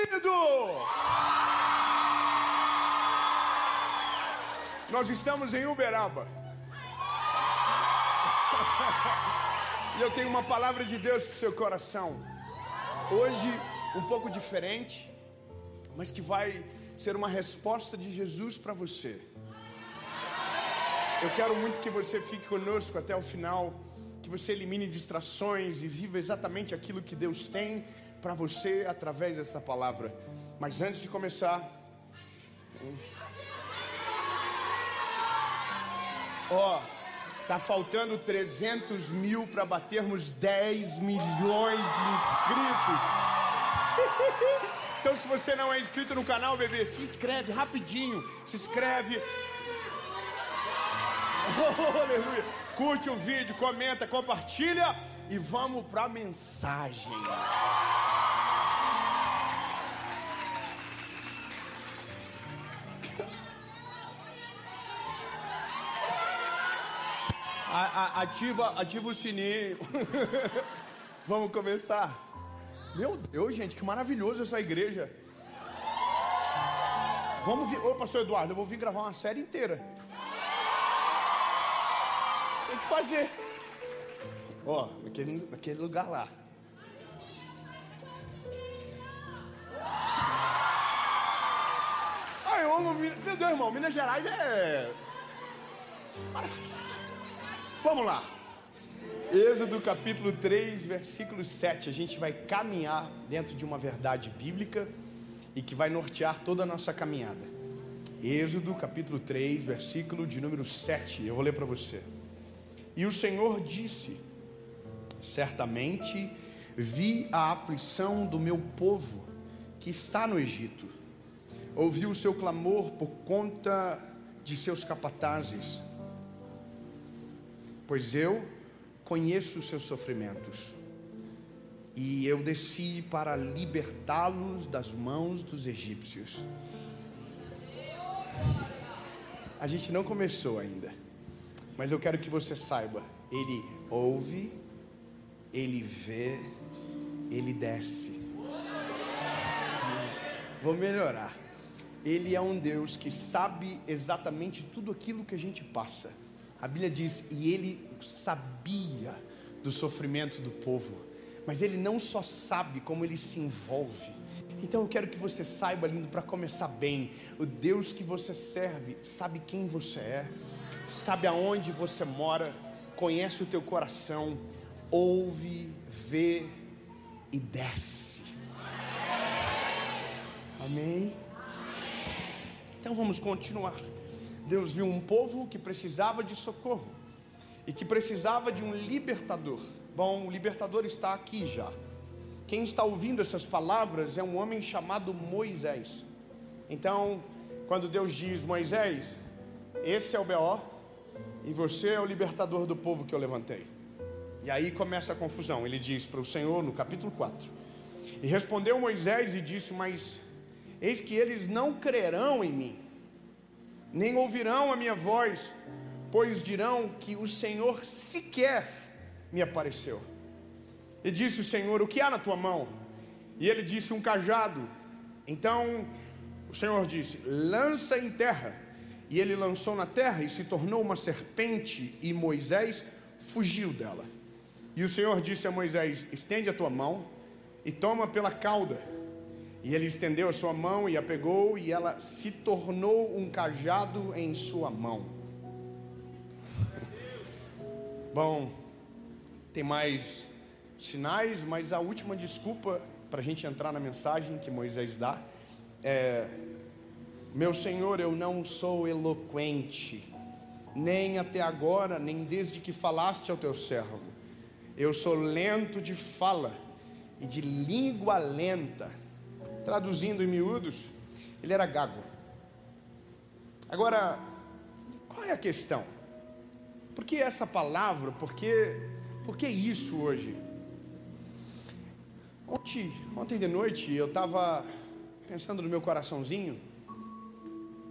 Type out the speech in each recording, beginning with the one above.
querido! Nós estamos em Uberaba. E eu tenho uma palavra de Deus para o seu coração. Hoje, um pouco diferente, mas que vai ser uma resposta de Jesus para você. Eu quero muito que você fique conosco até o final, que você elimine distrações e viva exatamente aquilo que Deus tem para você através dessa palavra. Mas antes de começar, tá faltando 300 mil para batermos 10 milhões de inscritos. Então, se você não é inscrito no canal, bebê, se inscreve rapidinho. Se inscreve. Oh, aleluia. Curte o vídeo, comenta, compartilha e vamos para a mensagem. Ativa o sininho. Vamos começar. Meu Deus, gente, que maravilhoso essa igreja. Vamos vir. Ô, pastor Eduardo, eu vou vir gravar uma série inteira. Tem que fazer. Naquele lugar lá. Ai, eu amo Minas. Meu Deus, irmão, Minas Gerais é... Vamos lá. Êxodo capítulo 3, versículo 7. A gente vai caminhar dentro de uma verdade bíblica e que vai nortear toda a nossa caminhada. Êxodo capítulo 3, versículo de número 7. Eu vou ler para você. E o Senhor disse: certamente vi a aflição do meu povo que está no Egito. Ouvi o seu clamor por conta de seus capatazes, pois eu conheço os seus sofrimentos, e eu desci para libertá-los das mãos dos egípcios. A gente não começou ainda, mas eu quero que você saiba: Ele ouve, Ele vê, Ele desce. Vou melhorar. Ele é um Deus que sabe exatamente tudo aquilo que a gente passa. A Bíblia diz: e Ele sabia do sofrimento do povo. Mas Ele não só sabe, como Ele se envolve. Então eu quero que você saiba, lindo, para começar bem: o Deus que você serve sabe quem você é, sabe aonde você mora, conhece o teu coração, ouve, vê e desce. Amém? Então vamos continuar. Deus viu um povo que precisava de socorro e que precisava de um libertador. Bom, o libertador está aqui já. Quem está ouvindo essas palavras é um homem chamado Moisés. Então, quando Deus diz: Moisés, esse é o B.O. e você é o libertador do povo que eu levantei. E aí começa a confusão. Ele diz para o Senhor no capítulo 4: e respondeu Moisés e disse: mas eis que eles não crerão em mim, nem ouvirão a minha voz, pois dirão que o Senhor sequer me apareceu. E disse o Senhor: o que há na tua mão? E ele disse: um cajado. Então o Senhor disse: lança em terra. E ele lançou na terra e se tornou uma serpente, e Moisés fugiu dela. E o Senhor disse a Moisés: estende a tua mão e toma pela cauda. E ele estendeu a sua mão e a pegou, e ela se tornou um cajado em sua mão. Bom, tem mais sinais, mas a última desculpa para a gente entrar na mensagem que Moisés dá é: meu Senhor, eu não sou eloquente, nem até agora, nem desde que falaste ao teu servo. Eu sou lento de fala e de língua lenta. Traduzindo em miúdos, ele era gago. Agora, qual é a questão? Por que essa palavra? Por que isso hoje? Ontem de noite eu estava pensando no meu coraçãozinho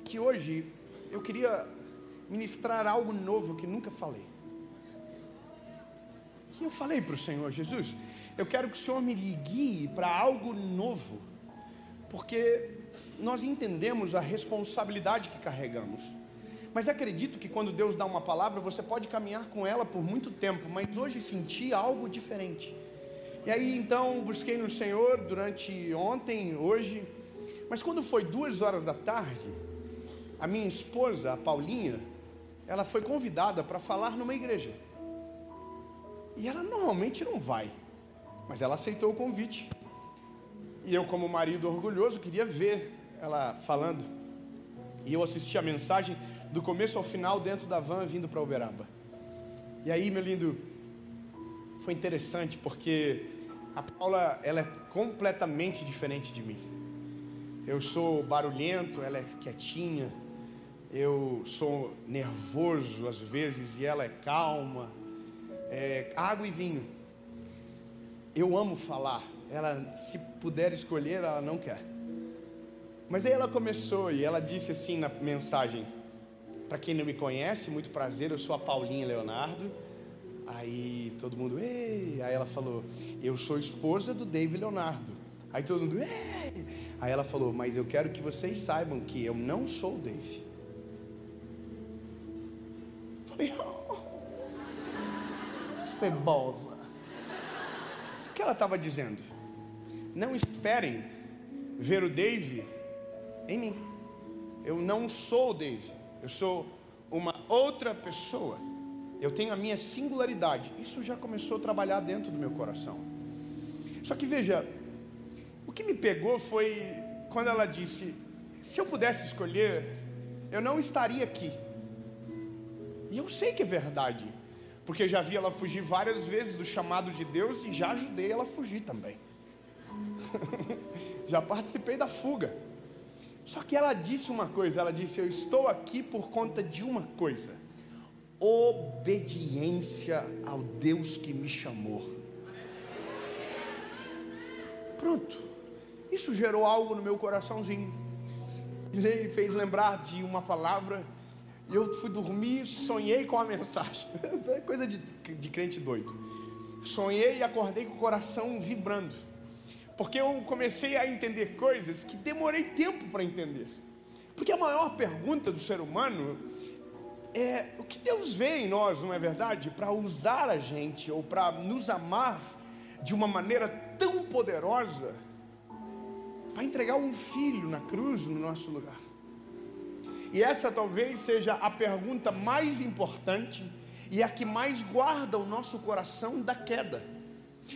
que hoje eu queria ministrar algo novo que nunca falei. E eu falei para o Senhor: Jesus, eu quero que o Senhor me guie para algo novo, porque nós entendemos a responsabilidade que carregamos. Mas acredito que quando Deus dá uma palavra, você pode caminhar com ela por muito tempo, mas hoje senti algo diferente. E aí então busquei no Senhor durante ontem, hoje, mas quando foi 2 horas da tarde, a minha esposa, a Paulinha, ela foi convidada para falar numa igreja. E ela normalmente não vai, mas ela aceitou o convite. E eu, como marido orgulhoso, queria ver ela falando. E eu assisti a mensagem do começo ao final dentro da van vindo para Uberaba. E aí, meu lindo, foi interessante porque a Paula, ela é completamente diferente de mim. Eu sou barulhento, ela é quietinha. Eu sou nervoso às vezes e ela é calma. Água e vinho. Eu amo falar. Ela, se puder escolher, ela não quer. Mas aí ela começou e ela disse assim na mensagem: para quem não me conhece, muito prazer, eu sou a Paulinha Leonardo. Aí todo mundo, ei. Aí ela falou: eu sou esposa do Dave Leonardo. Aí todo mundo, ei. Aí ela falou: mas eu quero que vocês saibam que eu não sou o Dave. Falei: oh, cebosa. O que ela estava dizendo? Não esperem ver o Dave em mim. Eu não sou o Dave. Eu sou uma outra pessoa. Eu tenho a minha singularidade. Isso já começou a trabalhar dentro do meu coração. Só que veja, o que me pegou foi quando ela disse: se eu pudesse escolher, eu não estaria aqui. E eu sei que é verdade, porque eu já vi ela fugir várias vezes do chamado de Deus e já ajudei ela a fugir também. Já participei da fuga. Só que ela disse uma coisa, ela disse: eu estou aqui por conta de uma coisa: obediência ao Deus que me chamou. Pronto. Isso gerou algo no meu coraçãozinho. E fez lembrar de uma palavra. E eu fui dormir, sonhei com a mensagem. É coisa de crente doido. Sonhei e acordei com o coração vibrando. Porque eu comecei a entender coisas que demorei tempo para entender. Porque a maior pergunta do ser humano é: o que Deus vê em nós, não é verdade? Para usar a gente, ou para nos amar de uma maneira tão poderosa, para entregar um filho na cruz no nosso lugar. E essa talvez seja a pergunta mais importante e a que mais guarda o nosso coração da queda.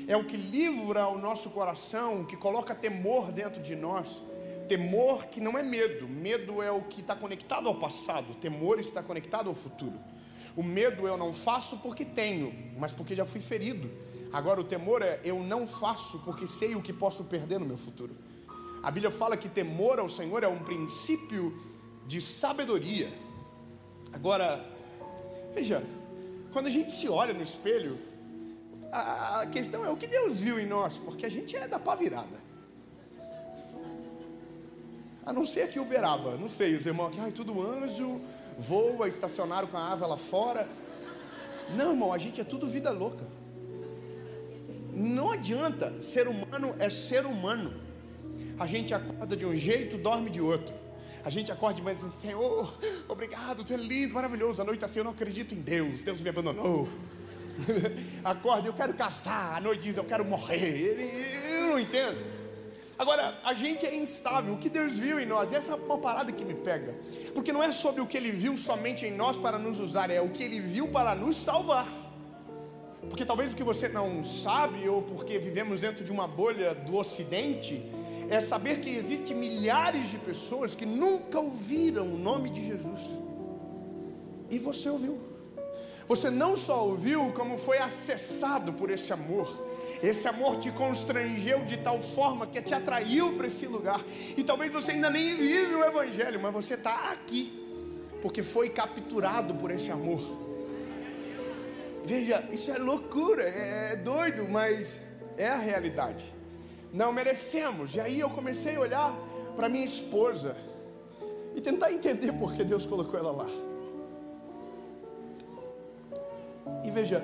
É o que livra o nosso coração, que coloca temor dentro de nós. Temor que não é medo. Medo é o que está conectado ao passado. Temor está conectado ao futuro. O medo eu não faço porque tenho, mas porque já fui ferido. Agora o temor é: eu não faço porque sei o que posso perder no meu futuro. A Bíblia fala que temor ao Senhor é um princípio de sabedoria. Agora, veja, quando a gente se olha no espelho, a questão é o que Deus viu em nós, porque a gente é da pá virada. A não ser aqui Uberaba, não sei, os irmãos aqui, ai, tudo anjo, voa, estacionaram com a asa lá fora. Não, irmão, a gente é tudo vida louca. Não adianta, ser humano é ser humano. A gente acorda de um jeito, dorme de outro. A gente acorda de manhã e diz: Senhor, obrigado, tu é lindo, maravilhoso. A noite assim: eu não acredito em Deus, Deus me abandonou. Acorda, eu quero casar. A noite diz: eu quero morrer. Eu não entendo. Agora, a gente é instável. O que Deus viu em nós, e essa é uma parada que me pega, porque não é sobre o que Ele viu somente em nós para nos usar, é o que Ele viu para nos salvar. Porque talvez o que você não sabe, ou porque vivemos dentro de uma bolha do ocidente, é saber que existem milhares de pessoas que nunca ouviram o nome de Jesus. E você ouviu. Você não só ouviu, como foi acessado por esse amor. Esse amor te constrangeu de tal forma que te atraiu para esse lugar. E talvez você ainda nem vive o Evangelho, mas você está aqui porque foi capturado por esse amor. Veja, isso é loucura, é doido, mas é a realidade. Não merecemos. E aí eu comecei a olhar para minha esposa e tentar entender por que Deus colocou ela lá. E veja,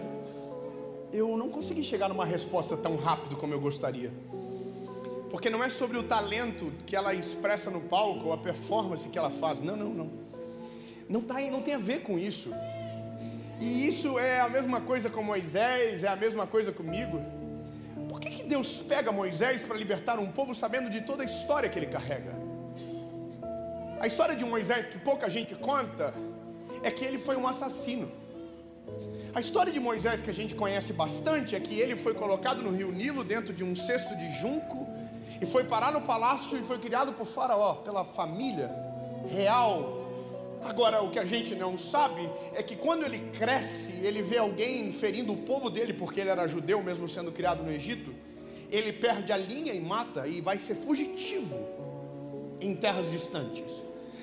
eu não consegui chegar numa resposta tão rápido como eu gostaria. Porque não é sobre o talento que ela expressa no palco ou a performance que ela faz. Não tem a ver com isso. E isso é a mesma coisa com Moisés, é a mesma coisa comigo. Por que Deus pega Moisés para libertar um povo sabendo de toda a história que ele carrega? A história de Moisés, que pouca gente conta, é que ele foi um assassino. A história de Moisés que a gente conhece bastante é que ele foi colocado no rio Nilo dentro de um cesto de junco e foi parar no palácio e foi criado por Faraó, pela família real. Agora, o que a gente não sabe é que quando ele cresce, ele vê alguém ferindo o povo dele, porque ele era judeu mesmo sendo criado no Egito. Ele perde a linha e mata, e vai ser fugitivo em terras distantes.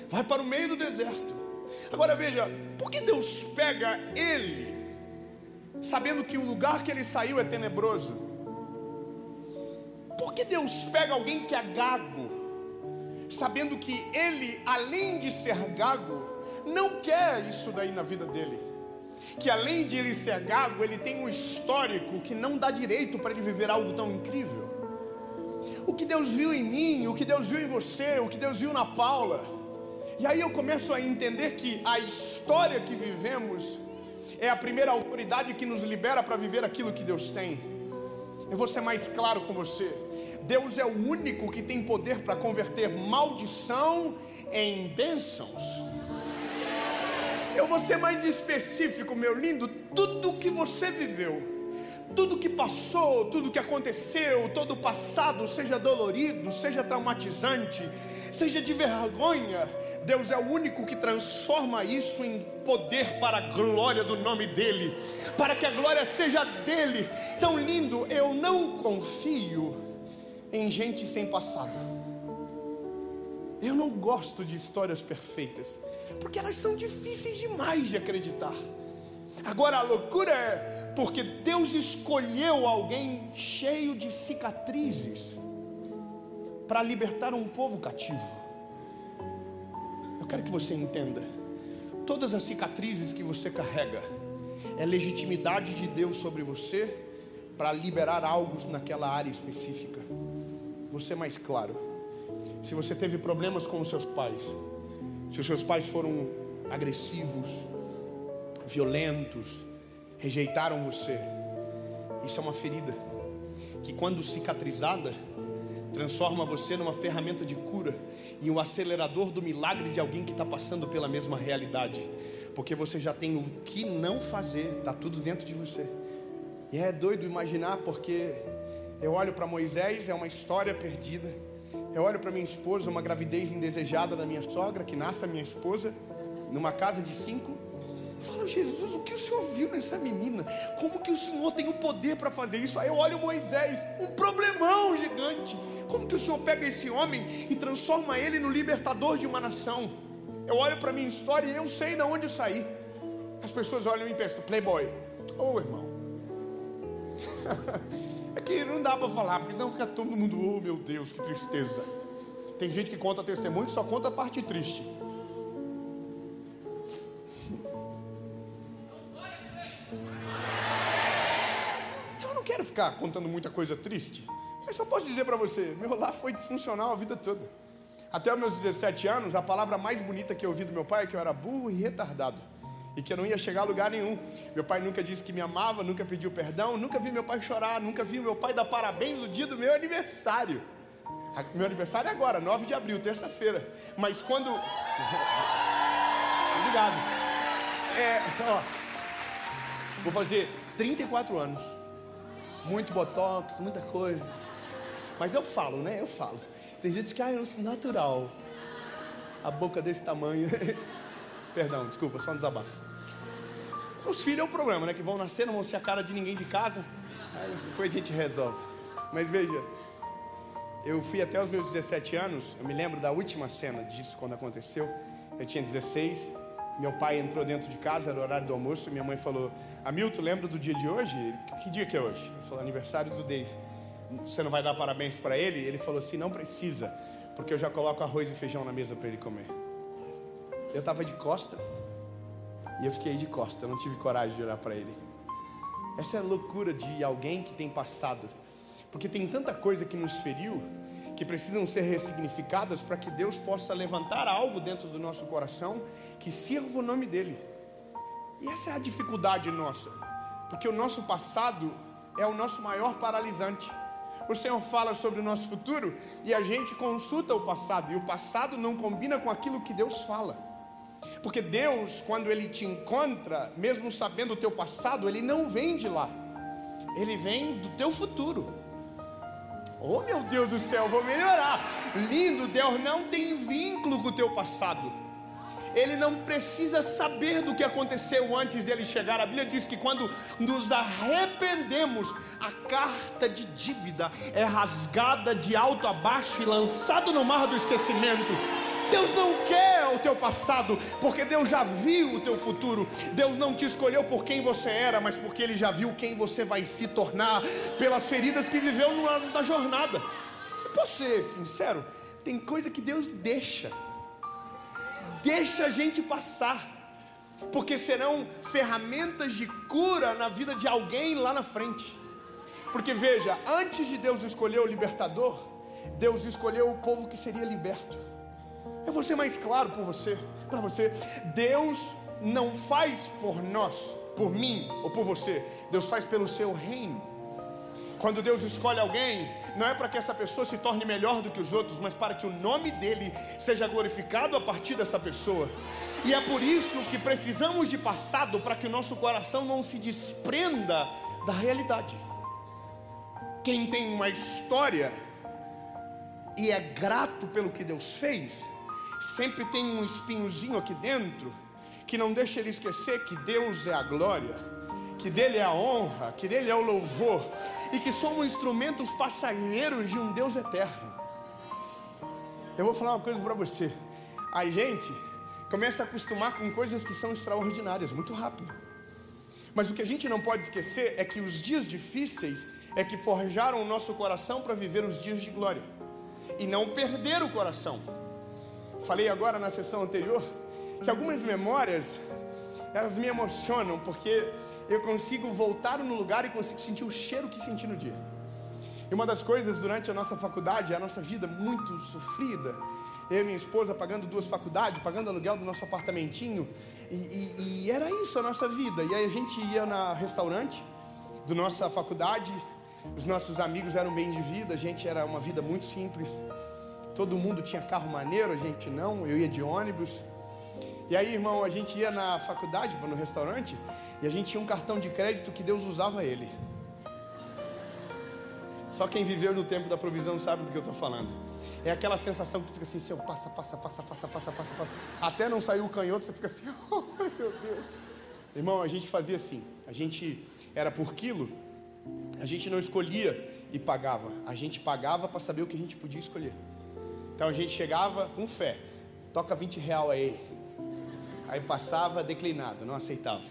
Vai para o meio do deserto. Agora veja, por que Deus pega ele, sabendo que o lugar que ele saiu é tenebroso? Por que Deus pega alguém que é gago, sabendo que ele, além de ser gago, não quer isso daí na vida dele? Que além de ele ser gago, ele tem um histórico que não dá direito para ele viver algo tão incrível. O que Deus viu em mim, o que Deus viu em você, o que Deus viu na Paula. E aí eu começo a entender que a história que vivemos é a primeira autoridade que nos libera para viver aquilo que Deus tem. Eu vou ser mais claro com você. Deus é o único que tem poder para converter maldição em bênçãos. Eu vou ser mais específico, meu lindo. Tudo que você viveu, tudo que passou, tudo que aconteceu, todo o passado, seja dolorido, seja traumatizante, seja de vergonha, Deus é o único que transforma isso em poder para a glória do nome dEle, para que a glória seja dEle. Tão lindo, eu não confio em gente sem passado. Eu não gosto de histórias perfeitas, porque elas são difíceis demais de acreditar. Agora a loucura é porque Deus escolheu alguém cheio de cicatrizes para libertar um povo cativo. Eu quero que você entenda, todas as cicatrizes que você carrega é legitimidade de Deus sobre você para liberar algo naquela área específica. Vou ser mais claro. Se você teve problemas com os seus pais, se os seus pais foram agressivos, violentos, rejeitaram você, isso é uma ferida que, quando cicatrizada, transforma você numa ferramenta de cura e um acelerador do milagre de alguém que está passando pela mesma realidade, porque você já tem o que não fazer, está tudo dentro de você. E é doido imaginar, porque eu olho para Moisés, é uma história perdida. Eu olho para minha esposa, uma gravidez indesejada da minha sogra, que nasce a minha esposa, numa casa de 5. Eu falo, Jesus, o que o Senhor viu nessa menina? Como que o Senhor tem o poder para fazer isso? Aí eu olho Moisés, um problemão gigante. Como que o Senhor pega esse homem e transforma ele no libertador de uma nação? Eu olho para minha história e eu sei de onde eu saí. As pessoas olham e pensam, playboy. Ô, irmão. É que não dá para falar, porque senão fica todo mundo, oh meu Deus, que tristeza. Tem gente que conta testemunho e só conta a parte triste. Então eu não quero ficar contando muita coisa triste, mas só posso dizer para você, meu lar foi disfuncional a vida toda. Até os meus 17 anos, a palavra mais bonita que eu ouvi do meu pai é que eu era burro e retardado, e que eu não ia chegar a lugar nenhum. Meu pai nunca disse que me amava, nunca pediu perdão, nunca vi meu pai chorar, nunca vi meu pai dar parabéns no dia do meu aniversário. Meu aniversário é agora, 9 de abril, terça-feira. Mas quando... Obrigado. Vou fazer 34 anos. Muito botox, muita coisa. Mas eu falo, né? Eu falo. Tem gente que, eu sou natural. A boca desse tamanho... Perdão, desculpa, só um desabafo. Os filhos é o problema, né? Que vão nascer, não vão ser a cara de ninguém de casa. Aí depois a gente resolve. Mas veja, eu fui até os meus 17 anos. Eu me lembro da última cena disso quando aconteceu. Eu tinha 16. Meu pai entrou dentro de casa, era o horário do almoço. E minha mãe falou, Hamilton, lembra do dia de hoje? Que dia que é hoje? Eu falei, aniversário do Dave. Você não vai dar parabéns para ele? Ele falou assim, não precisa, porque eu já coloco arroz e feijão na mesa para ele comer. Eu estava de costa e eu fiquei de costa, eu não tive coragem de olhar para ele. Essa é a loucura de alguém que tem passado, porque tem tanta coisa que nos feriu que precisam ser ressignificadas para que Deus possa levantar algo dentro do nosso coração que sirva o nome dEle. E essa é a dificuldade nossa, porque o nosso passado é o nosso maior paralisante. O Senhor fala sobre o nosso futuro e a gente consulta o passado, e o passado não combina com aquilo que Deus fala. Porque Deus, quando Ele te encontra, mesmo sabendo o teu passado, Ele não vem de lá, Ele vem do teu futuro. Oh meu Deus do céu, vou melhorar. Lindo, Deus não tem vínculo com o teu passado. Ele não precisa saber do que aconteceu antes dele chegar. A Bíblia diz que quando nos arrependemos, a carta de dívida é rasgada de alto a baixo e lançada no mar do esquecimento. Deus não quer o teu passado, porque Deus já viu o teu futuro. Deus não te escolheu por quem você era, mas porque Ele já viu quem você vai se tornar, pelas feridas que viveu na jornada. Eu posso ser sincero, tem coisa que Deus deixa a gente passar, porque serão ferramentas de cura na vida de alguém lá na frente. Porque veja, antes de Deus escolher o libertador, Deus escolheu o povo que seria liberto. Eu vou ser mais claro para você. Deus não faz por nós, por mim ou por você. Deus faz pelo seu reino. Quando Deus escolhe alguém, não é para que essa pessoa se torne melhor do que os outros, mas para que o nome dele seja glorificado a partir dessa pessoa. E é por isso que precisamos de passado, para que o nosso coração não se desprenda da realidade. Quem tem uma história e é grato pelo que Deus fez, sempre tem um espinhozinho aqui dentro que não deixa ele esquecer que Deus é a glória, que dele é a honra, que dele é o louvor, e que somos instrumentos passageiros de um Deus eterno. Eu vou falar uma coisa para você. A gente começa a acostumar com coisas que são extraordinárias muito rápido. Mas o que a gente não pode esquecer é que os dias difíceis é que forjaram o nosso coração para viver os dias de glória e não perder o coração. Falei agora na sessão anterior que algumas memórias, elas me emocionam, porque eu consigo voltar no lugar e consigo sentir o cheiro que senti no dia. E uma das coisas durante a nossa faculdade, a nossa vida muito sofrida, eu e minha esposa pagando 2 faculdades, pagando aluguel do nosso apartamentinho, e era isso a nossa vida. E aí a gente ia na restaurante da nossa faculdade, os nossos amigos eram bem de vida, a gente era uma vida muito simples. Todo mundo tinha carro maneiro, a gente não, eu ia de ônibus. E aí, irmão, a gente ia na faculdade, no restaurante, e a gente tinha um cartão de crédito que Deus usava ele. Só quem viveu no tempo da provisão sabe do que eu estou falando. É aquela sensação que tu fica assim, seu passa, até não sair o canhoto, você fica assim, oh meu Deus. Irmão, a gente fazia assim, a gente era por quilo, a gente não escolhia e pagava, a gente pagava para saber o que a gente podia escolher. Então a gente chegava com fé, toca R$20 aí passava declinado, não aceitava.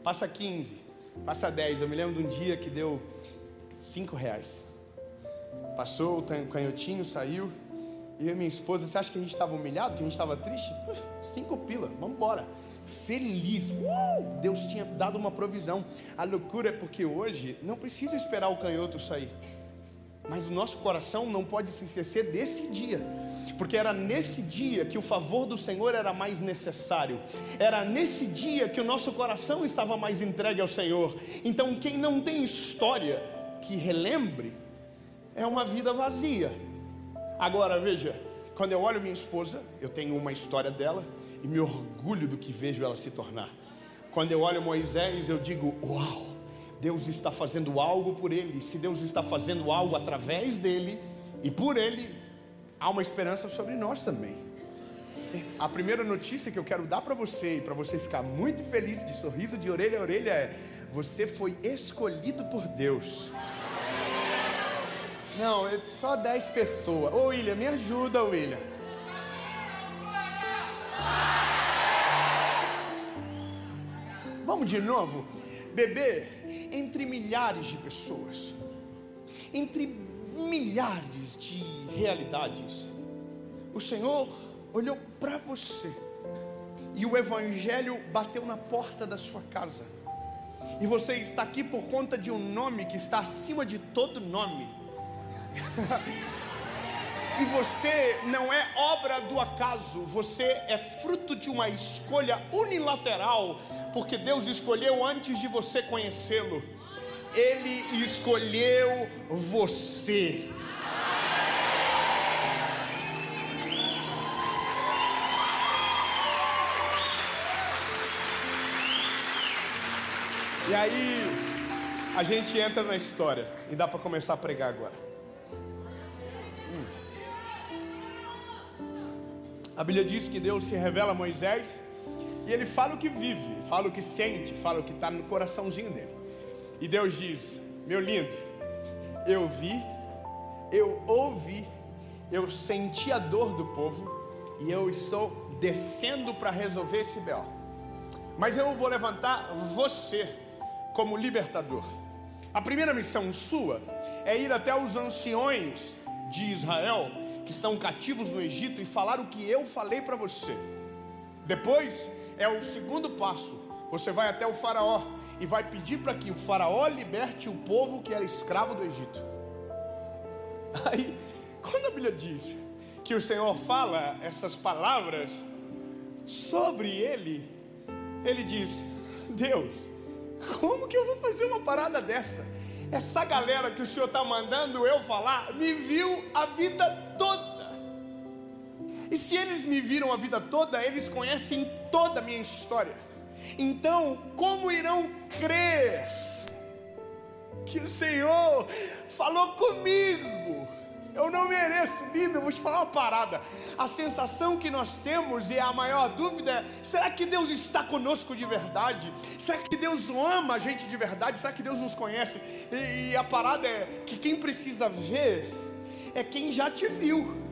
Passa 15, passa 10, eu me lembro de um dia que deu R$5. Passou o canhotinho, saiu, e eu e minha esposa, você acha que a gente estava humilhado, que a gente estava triste? 5 pila, vamos embora. Feliz, Deus tinha dado uma provisão. A loucura é porque hoje não precisa esperar o canhoto sair, mas o nosso coração não pode se esquecer desse dia, porque era nesse dia que o favor do Senhor era mais necessário, era nesse dia que o nosso coração estava mais entregue ao Senhor. Então quem não tem história que relembre, é uma vida vazia. Agora veja, quando eu olho minha esposa, eu tenho uma história dela e me orgulho do que vejo ela se tornar. Quando eu olho Moisés, eu digo, uau, Deus está fazendo algo por ele. Se Deus está fazendo algo através dele e por ele, há uma esperança sobre nós também. A primeira notícia que eu quero dar para você, e para você ficar muito feliz, de sorriso de orelha a orelha, é: você foi escolhido por Deus. Não, só 10 pessoas. Ô William, me ajuda, William. Vamos de novo. Bebê, entre milhares de pessoas, entre milhares de realidades, o Senhor olhou para você e o Evangelho bateu na porta da sua casa. E você está aqui por conta de um nome que está acima de todo nome. E você não é obra do acaso, você é fruto de uma escolha unilateral, porque Deus escolheu antes de você conhecê-lo. Ele escolheu você. E aí, a gente entra na história e dá para começar a pregar agora. A Bíblia diz que Deus se revela a Moisés e ele fala o que vive, fala o que sente, fala o que está no coraçãozinho dele. E Deus diz: meu lindo, eu vi, eu ouvi, eu senti a dor do povo e eu estou descendo para resolver esse B.O. Mas eu vou levantar você como libertador. A primeira missão sua é ir até os anciões de Israel que estão cativos no Egito e falar o que eu falei para você. Depois é o segundo passo. Você vai até o faraó e vai pedir para que o faraó liberte o povo que era escravo do Egito. Aí, quando a Bíblia diz que o Senhor fala essas palavras sobre ele, ele diz: Deus, como que eu vou fazer uma parada dessa? Essa galera que o Senhor está mandando eu falar me viu a vida toda. E se eles me viram a vida toda, eles conhecem toda a minha história. Então, como irão crer que o Senhor falou comigo? Eu não mereço. Lindo, eu vou te falar uma parada. A sensação que nós temos e a maior dúvida é: será que Deus está conosco de verdade? Será que Deus ama a gente de verdade? Será que Deus nos conhece? E a parada é que quem precisa ver é quem já te viu.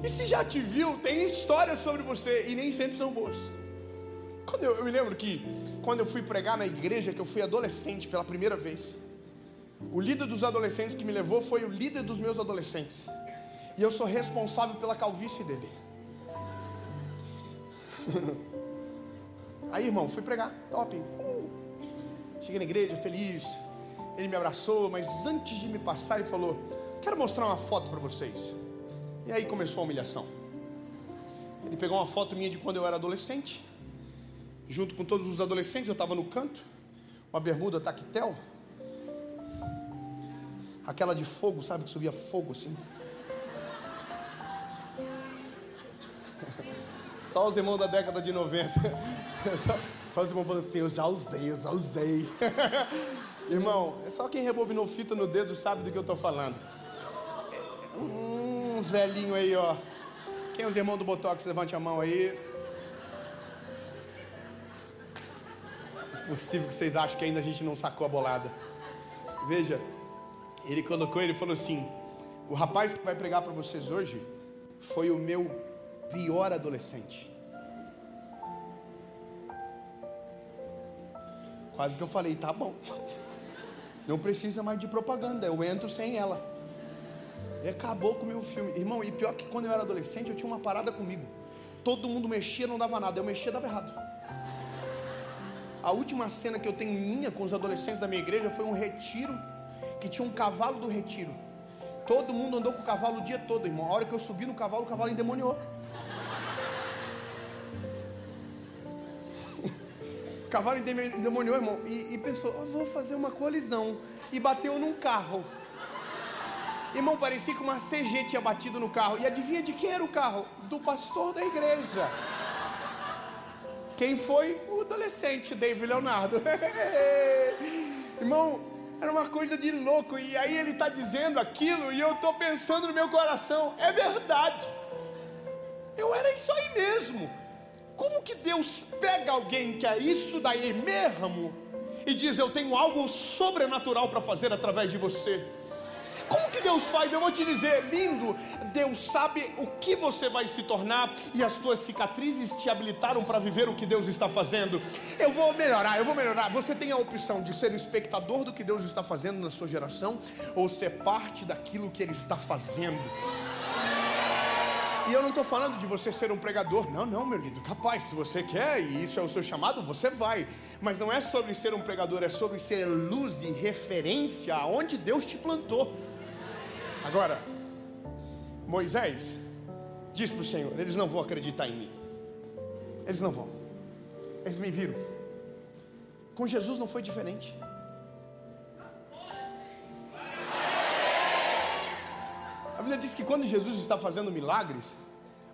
E se já te viu, tem histórias sobre você e nem sempre são boas. Eu me lembro que quando eu fui pregar na igreja, que eu fui adolescente pela primeira vez, o líder dos adolescentes que me levou foi o líder dos meus adolescentes. E eu sou responsável pela calvície dele. Aí, irmão, fui pregar, top. Cheguei na igreja, feliz. Ele me abraçou, mas antes de me passar, ele falou: quero mostrar uma foto para vocês. E aí começou a humilhação. Ele pegou uma foto minha de quando eu era adolescente, junto com todos os adolescentes. Eu estava no canto, uma bermuda tactel, aquela de fogo, sabe, que subia fogo assim. Só os irmãos da década de 90. Só os irmãos falando assim: eu já usei. Irmão, é só quem rebobinou fita no dedo sabe do que eu estou falando. Uns velhinhos aí, ó. Quem é os irmãos do Botox? Levante a mão aí. Possível que vocês acham que ainda a gente não sacou a bolada. Veja, ele falou assim: o rapaz que vai pregar para vocês hoje foi o meu pior adolescente. Quase que eu falei: tá bom, não precisa mais de propaganda, eu entro sem ela. E acabou com o meu filme. Irmão, e pior que quando eu era adolescente, eu tinha uma parada comigo. Todo mundo mexia, não dava nada. Eu mexia, dava errado. A última cena que eu tenho minha com os adolescentes da minha igreja foi um retiro, que tinha um cavalo do retiro. Todo mundo andou com o cavalo o dia todo, irmão. A hora que eu subi no cavalo, o cavalo endemoniou. O cavalo endemoniou, irmão. E pensou: vou fazer uma colisão. E bateu num carro. Irmão, parecia que uma CG tinha batido no carro. E adivinha de quem era o carro? Do pastor da igreja. Quem foi? O adolescente, David Leonardo. Irmão, era uma coisa de louco. E aí ele está dizendo aquilo e eu estou pensando no meu coração: é verdade, eu era isso aí mesmo. Como que Deus pega alguém que é isso daí mesmo e diz: eu tenho algo sobrenatural para fazer através de você? Como que Deus faz? Eu vou te dizer, lindo, Deus sabe o que você vai se tornar e as tuas cicatrizes te habilitaram para viver o que Deus está fazendo. Eu vou melhorar. Você tem a opção de ser espectador do que Deus está fazendo na sua geração ou ser parte daquilo que Ele está fazendo. E eu não estou falando de você ser um pregador. Não, meu lindo, capaz, se você quer e isso é o seu chamado, você vai. Mas não é sobre ser um pregador, é sobre ser luz e referência aonde Deus te plantou. Agora, Moisés diz para o Senhor: eles não vão acreditar em mim. Eles não vão. Eles me viram. Com Jesus não foi diferente. A Bíblia diz que quando Jesus está fazendo milagres,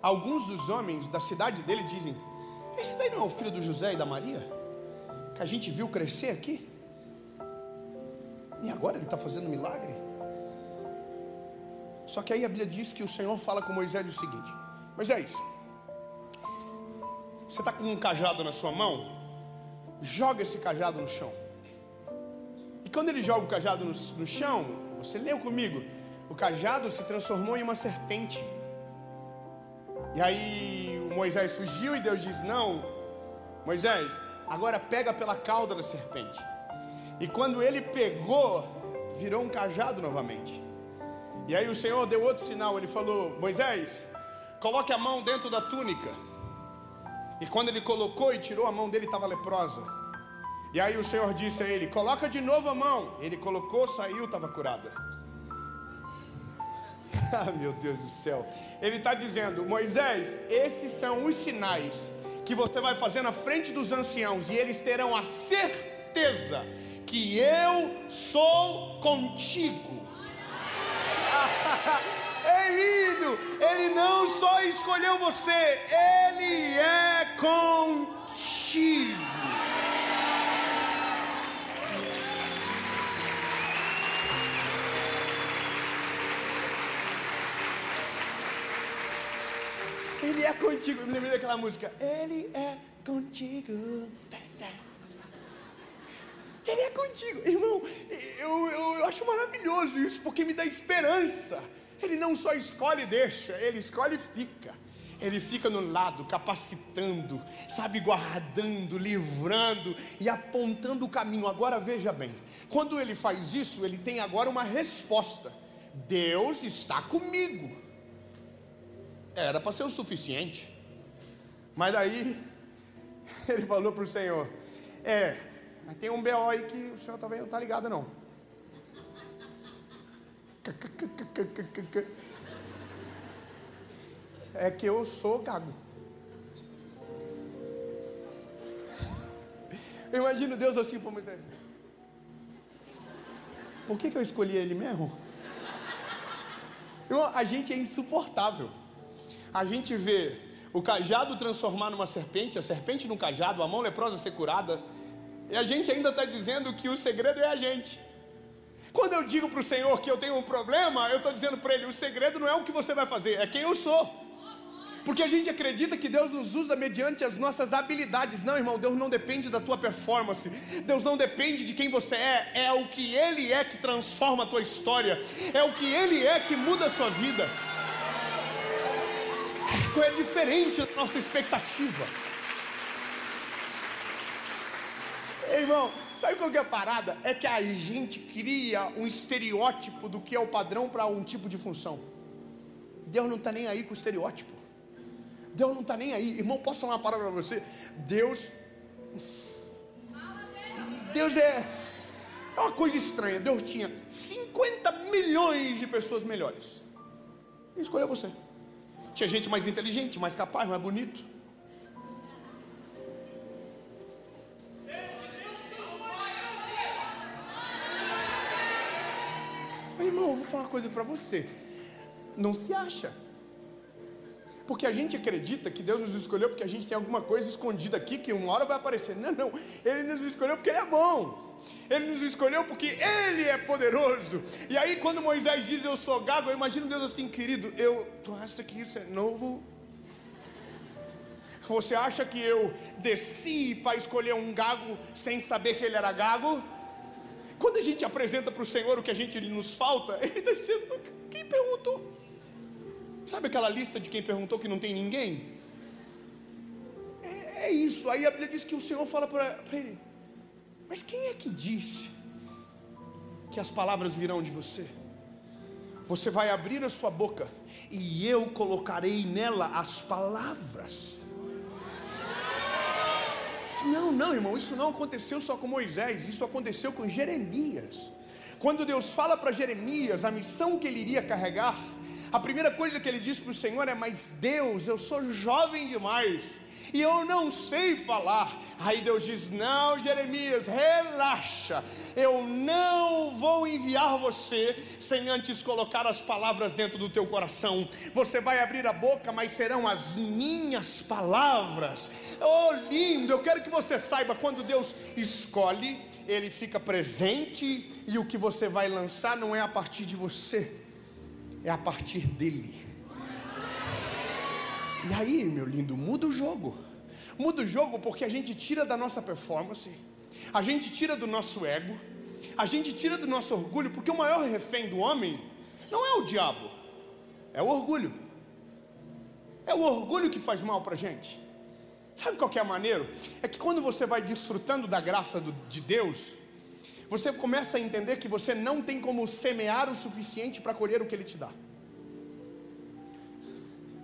alguns dos homens da cidade dele dizem: esse daí não é o filho do José e da Maria, que a gente viu crescer aqui? E agora ele está fazendo milagre? Só que aí a Bíblia diz que o Senhor fala com Moisés o seguinte: Moisés, você está com um cajado na sua mão, joga esse cajado no chão. E quando ele joga o cajado no chão, você leu comigo, o cajado se transformou em uma serpente. E aí o Moisés fugiu e Deus diz: não, Moisés, agora pega pela cauda da serpente. E quando ele pegou, virou um cajado novamente. E aí o Senhor deu outro sinal. Ele falou: Moisés, coloque a mão dentro da túnica. E quando ele colocou e tirou, a mão dele estava leprosa. E aí o Senhor disse a ele: coloca de novo a mão. Ele colocou, saiu, estava curada. Ah, meu Deus do céu. Ele está dizendo: Moisés, esses são os sinais que você vai fazer na frente dos anciãos, e eles terão a certeza que eu sou contigo. É lindo. Ele não só escolheu você, Ele é contigo. Ele é contigo. Eu me lembrei daquela música: Ele é contigo. Ele é contigo. Irmão, eu acho maravilhoso isso, porque me dá esperança. Ele não só escolhe e deixa, Ele escolhe e fica. Ele fica no lado, capacitando, sabe, guardando, livrando e apontando o caminho. Agora veja bem, quando Ele faz isso, Ele tem agora uma resposta: Deus está comigo. Era para ser o suficiente. Mas daí Ele falou para o Senhor: mas tem um BO aí que o senhor talvez não está ligado não. É que eu sou gago. Eu imagino Deus assim para Moisés: por que eu escolhi ele mesmo? A gente é insuportável. A gente vê o cajado transformar numa serpente, a serpente num cajado, a mão leprosa ser curada, e a gente ainda está dizendo que o segredo é a gente. Quando eu digo para o Senhor que eu tenho um problema, eu estou dizendo para Ele: o segredo não é o que você vai fazer, é quem eu sou. Porque a gente acredita que Deus nos usa mediante as nossas habilidades. Não, irmão, Deus não depende da tua performance. Deus não depende de quem você é. É o que Ele é que transforma a tua história. É o que Ele é que muda a sua vida. É diferente da nossa expectativa. Irmão, sabe qual que é a parada? É que a gente cria um estereótipo do que é o padrão para um tipo de função. Deus não está nem aí com o estereótipo. Deus não está nem aí. Irmão, posso falar uma palavra para você? Deus é uma coisa estranha. Deus tinha 50 milhões de pessoas melhores e escolheu você. Tinha gente mais inteligente, mais capaz, mais bonito. Mas, irmão, eu vou falar uma coisa para você: não se acha. Porque a gente acredita que Deus nos escolheu porque a gente tem alguma coisa escondida aqui que uma hora vai aparecer. Não, Ele nos escolheu porque Ele é bom. Ele nos escolheu porque Ele é poderoso. E aí quando Moisés diz: eu sou gago, eu imagino Deus assim: querido, tu acha que isso é novo? Você acha que eu desci para escolher um gago sem saber que ele era gago? Quando a gente apresenta para o Senhor o que a gente nos falta, Ele está dizendo: quem perguntou? Sabe aquela lista de quem perguntou que não tem ninguém? É isso. Aí a Bíblia diz que o Senhor fala para ele: mas quem é que disse que as palavras virão de você? Você vai abrir a sua boca e eu colocarei nela as palavras. Não, irmão, isso não aconteceu só com Moisés, isso aconteceu com Jeremias. Quando Deus fala para Jeremias a missão que ele iria carregar, A primeira coisa que ele diz para o Senhor é: mas Deus, eu sou jovem demais e eu não sei falar. Aí Deus diz: não, Jeremias, relaxa, eu não vou enviar você sem antes colocar as palavras dentro do teu coração. Você vai abrir a boca, mas serão as minhas palavras. Oh, lindo! Eu quero que você saiba, quando Deus escolhe, Ele fica presente, e o que você vai lançar não é a partir de você, é a partir dele. E aí, meu lindo, muda o jogo. Muda o jogo, porque a gente tira da nossa performance, a gente tira do nosso ego, a gente tira do nosso orgulho, porque o maior refém do homem não é o diabo, é o orgulho. É o orgulho que faz mal pra gente. Sabe qual que é a maneira? É que quando você vai desfrutando da graça de Deus, você começa a entender que você não tem como semear o suficiente para colher o que Ele te dá.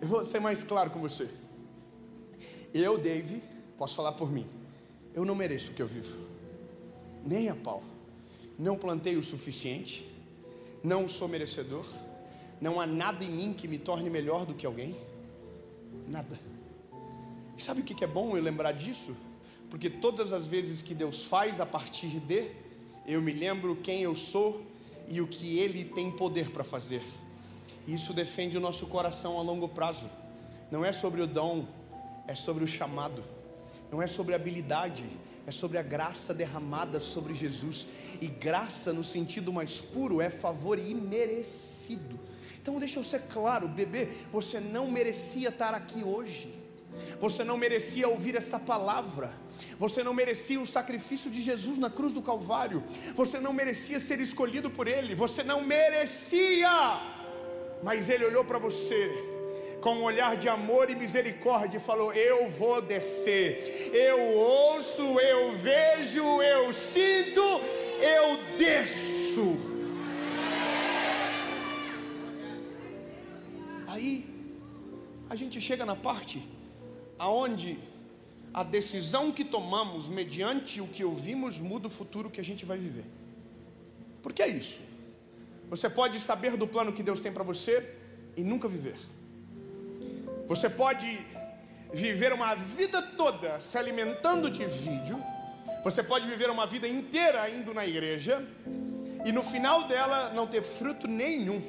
Eu vou ser mais claro com você. Eu, Dave, posso falar por mim, eu não mereço o que eu vivo, nem a pau. Não plantei o suficiente, não sou merecedor, não há nada em mim que me torne melhor do que alguém, nada. E sabe o que é bom eu lembrar disso? Porque todas as vezes que Deus faz a partir de, eu me lembro quem eu sou e o que Ele tem poder para fazer. Isso defende o nosso coração a longo prazo. Não é sobre o dom, é sobre o chamado. Não é sobre a habilidade, é sobre a graça derramada sobre Jesus. E graça no sentido mais puro é favor imerecido. Então deixa eu ser claro, bebê, você não merecia estar aqui hoje. Você não merecia ouvir essa palavra. Você não merecia o sacrifício de Jesus na cruz do Calvário. Você não merecia ser escolhido por Ele. Você não merecia. Mas Ele olhou para você com um olhar de amor e misericórdia e falou: eu vou descer. Eu ouço, eu vejo, eu sinto, eu desço. Aí a gente chega na parte aonde a decisão que tomamos mediante o que ouvimos muda o futuro que a gente vai viver. Porque é isso. Você pode saber do plano que Deus tem para você e nunca viver. Você pode viver uma vida toda se alimentando de vídeo. Você pode viver uma vida inteira indo na igreja e no final dela não ter fruto nenhum.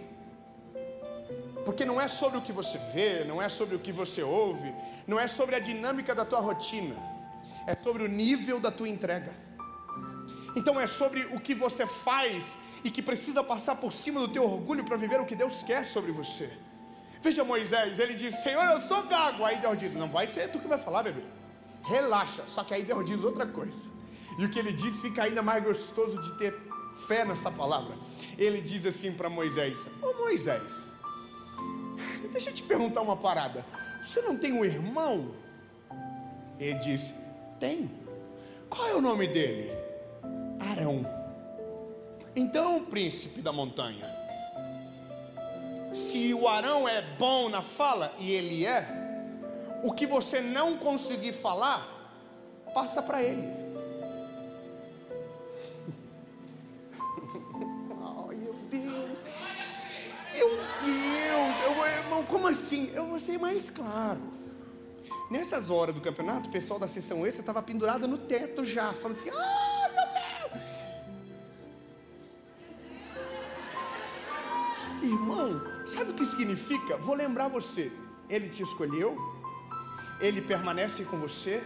Porque não é sobre o que você vê, não é sobre o que você ouve, não é sobre a dinâmica da tua rotina, é sobre o nível da tua entrega. Então é sobre o que você faz e que precisa passar por cima do teu orgulho para viver o que Deus quer sobre você. Veja Moisés, ele diz: Senhor, eu sou gago. Aí Deus diz: não vai ser tu que vai falar, bebê, relaxa. Só que aí Deus diz outra coisa, e o que ele diz fica ainda mais gostoso de ter fé nessa palavra. Ele diz assim para Moisés: ô Moisés, deixa eu te perguntar uma parada, você não tem um irmão? Ele diz: tem. Qual é o nome dele? Arão. Então, príncipe da montanha, se o Arão é bom na fala, e ele é, o que você não conseguir falar, passa para ele. Ai, meu Deus. Meu Deus, irmão, como assim? Eu vou ser mais claro. Nessas horas do campeonato, o pessoal da sessão extra estava pendurado no teto já, falando assim: ah, meu Deus. Irmão, sabe o que significa? Vou lembrar você, Ele te escolheu, Ele permanece com você,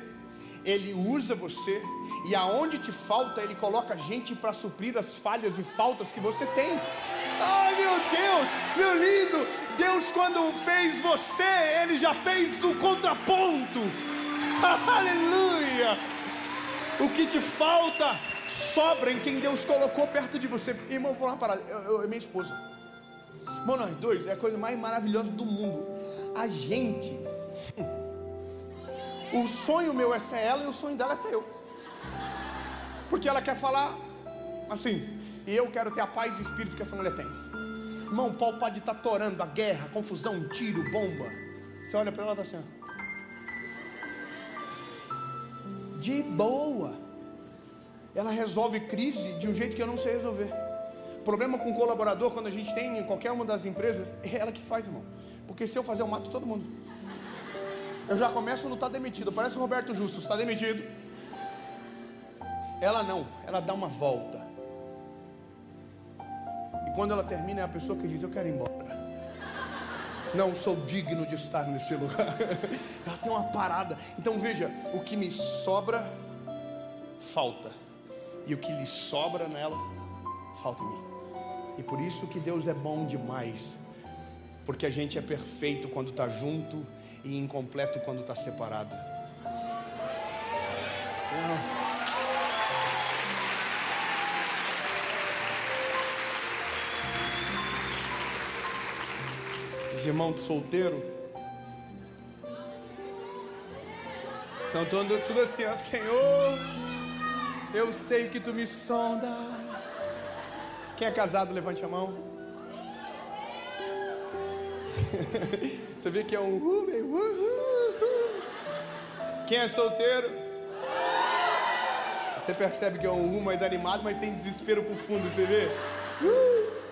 Ele usa você, e aonde te falta, Ele coloca gente para suprir as falhas e faltas que você tem. Ai, meu Deus, meu lindo, Deus quando fez você, Ele já fez o contraponto. Aleluia. O que te falta sobra em quem Deus colocou perto de você. Irmão, vou lá parar, minha esposa. Irmão, nós dois é a coisa mais maravilhosa do mundo. A gente, o sonho meu é ser ela e o sonho dela é ser eu. Porque ela quer falar assim, e eu quero ter a paz de espírito que essa mulher tem. Irmão, o pau pode estar torando, a guerra, a confusão, tiro, bomba. Você olha para ela e tá assim, ó, de boa. Ela resolve crise de um jeito que eu não sei resolver. Problema com colaborador, quando a gente tem em qualquer uma das empresas, é ela que faz, irmão. Porque se eu fazer, eu mato todo mundo. Eu já começo a não estar demitido. Parece o Roberto Justus, está demitido. Ela não, ela dá uma volta. E quando ela termina, é a pessoa que diz: eu quero ir embora. Não sou digno de estar nesse lugar. Ela tem uma parada. Então veja, o que me sobra, falta. E o que lhe sobra nela, falta em mim. E por isso que Deus é bom demais. Porque a gente é perfeito quando está junto e incompleto quando está separado. Os irmãos solteiros estão tudo assim, ó: Senhor, eu sei que tu me sonda. Quem é casado, levante a mão. Você vê que é um Quem é solteiro? Você percebe que é um mais animado, mas tem desespero pro fundo, você vê?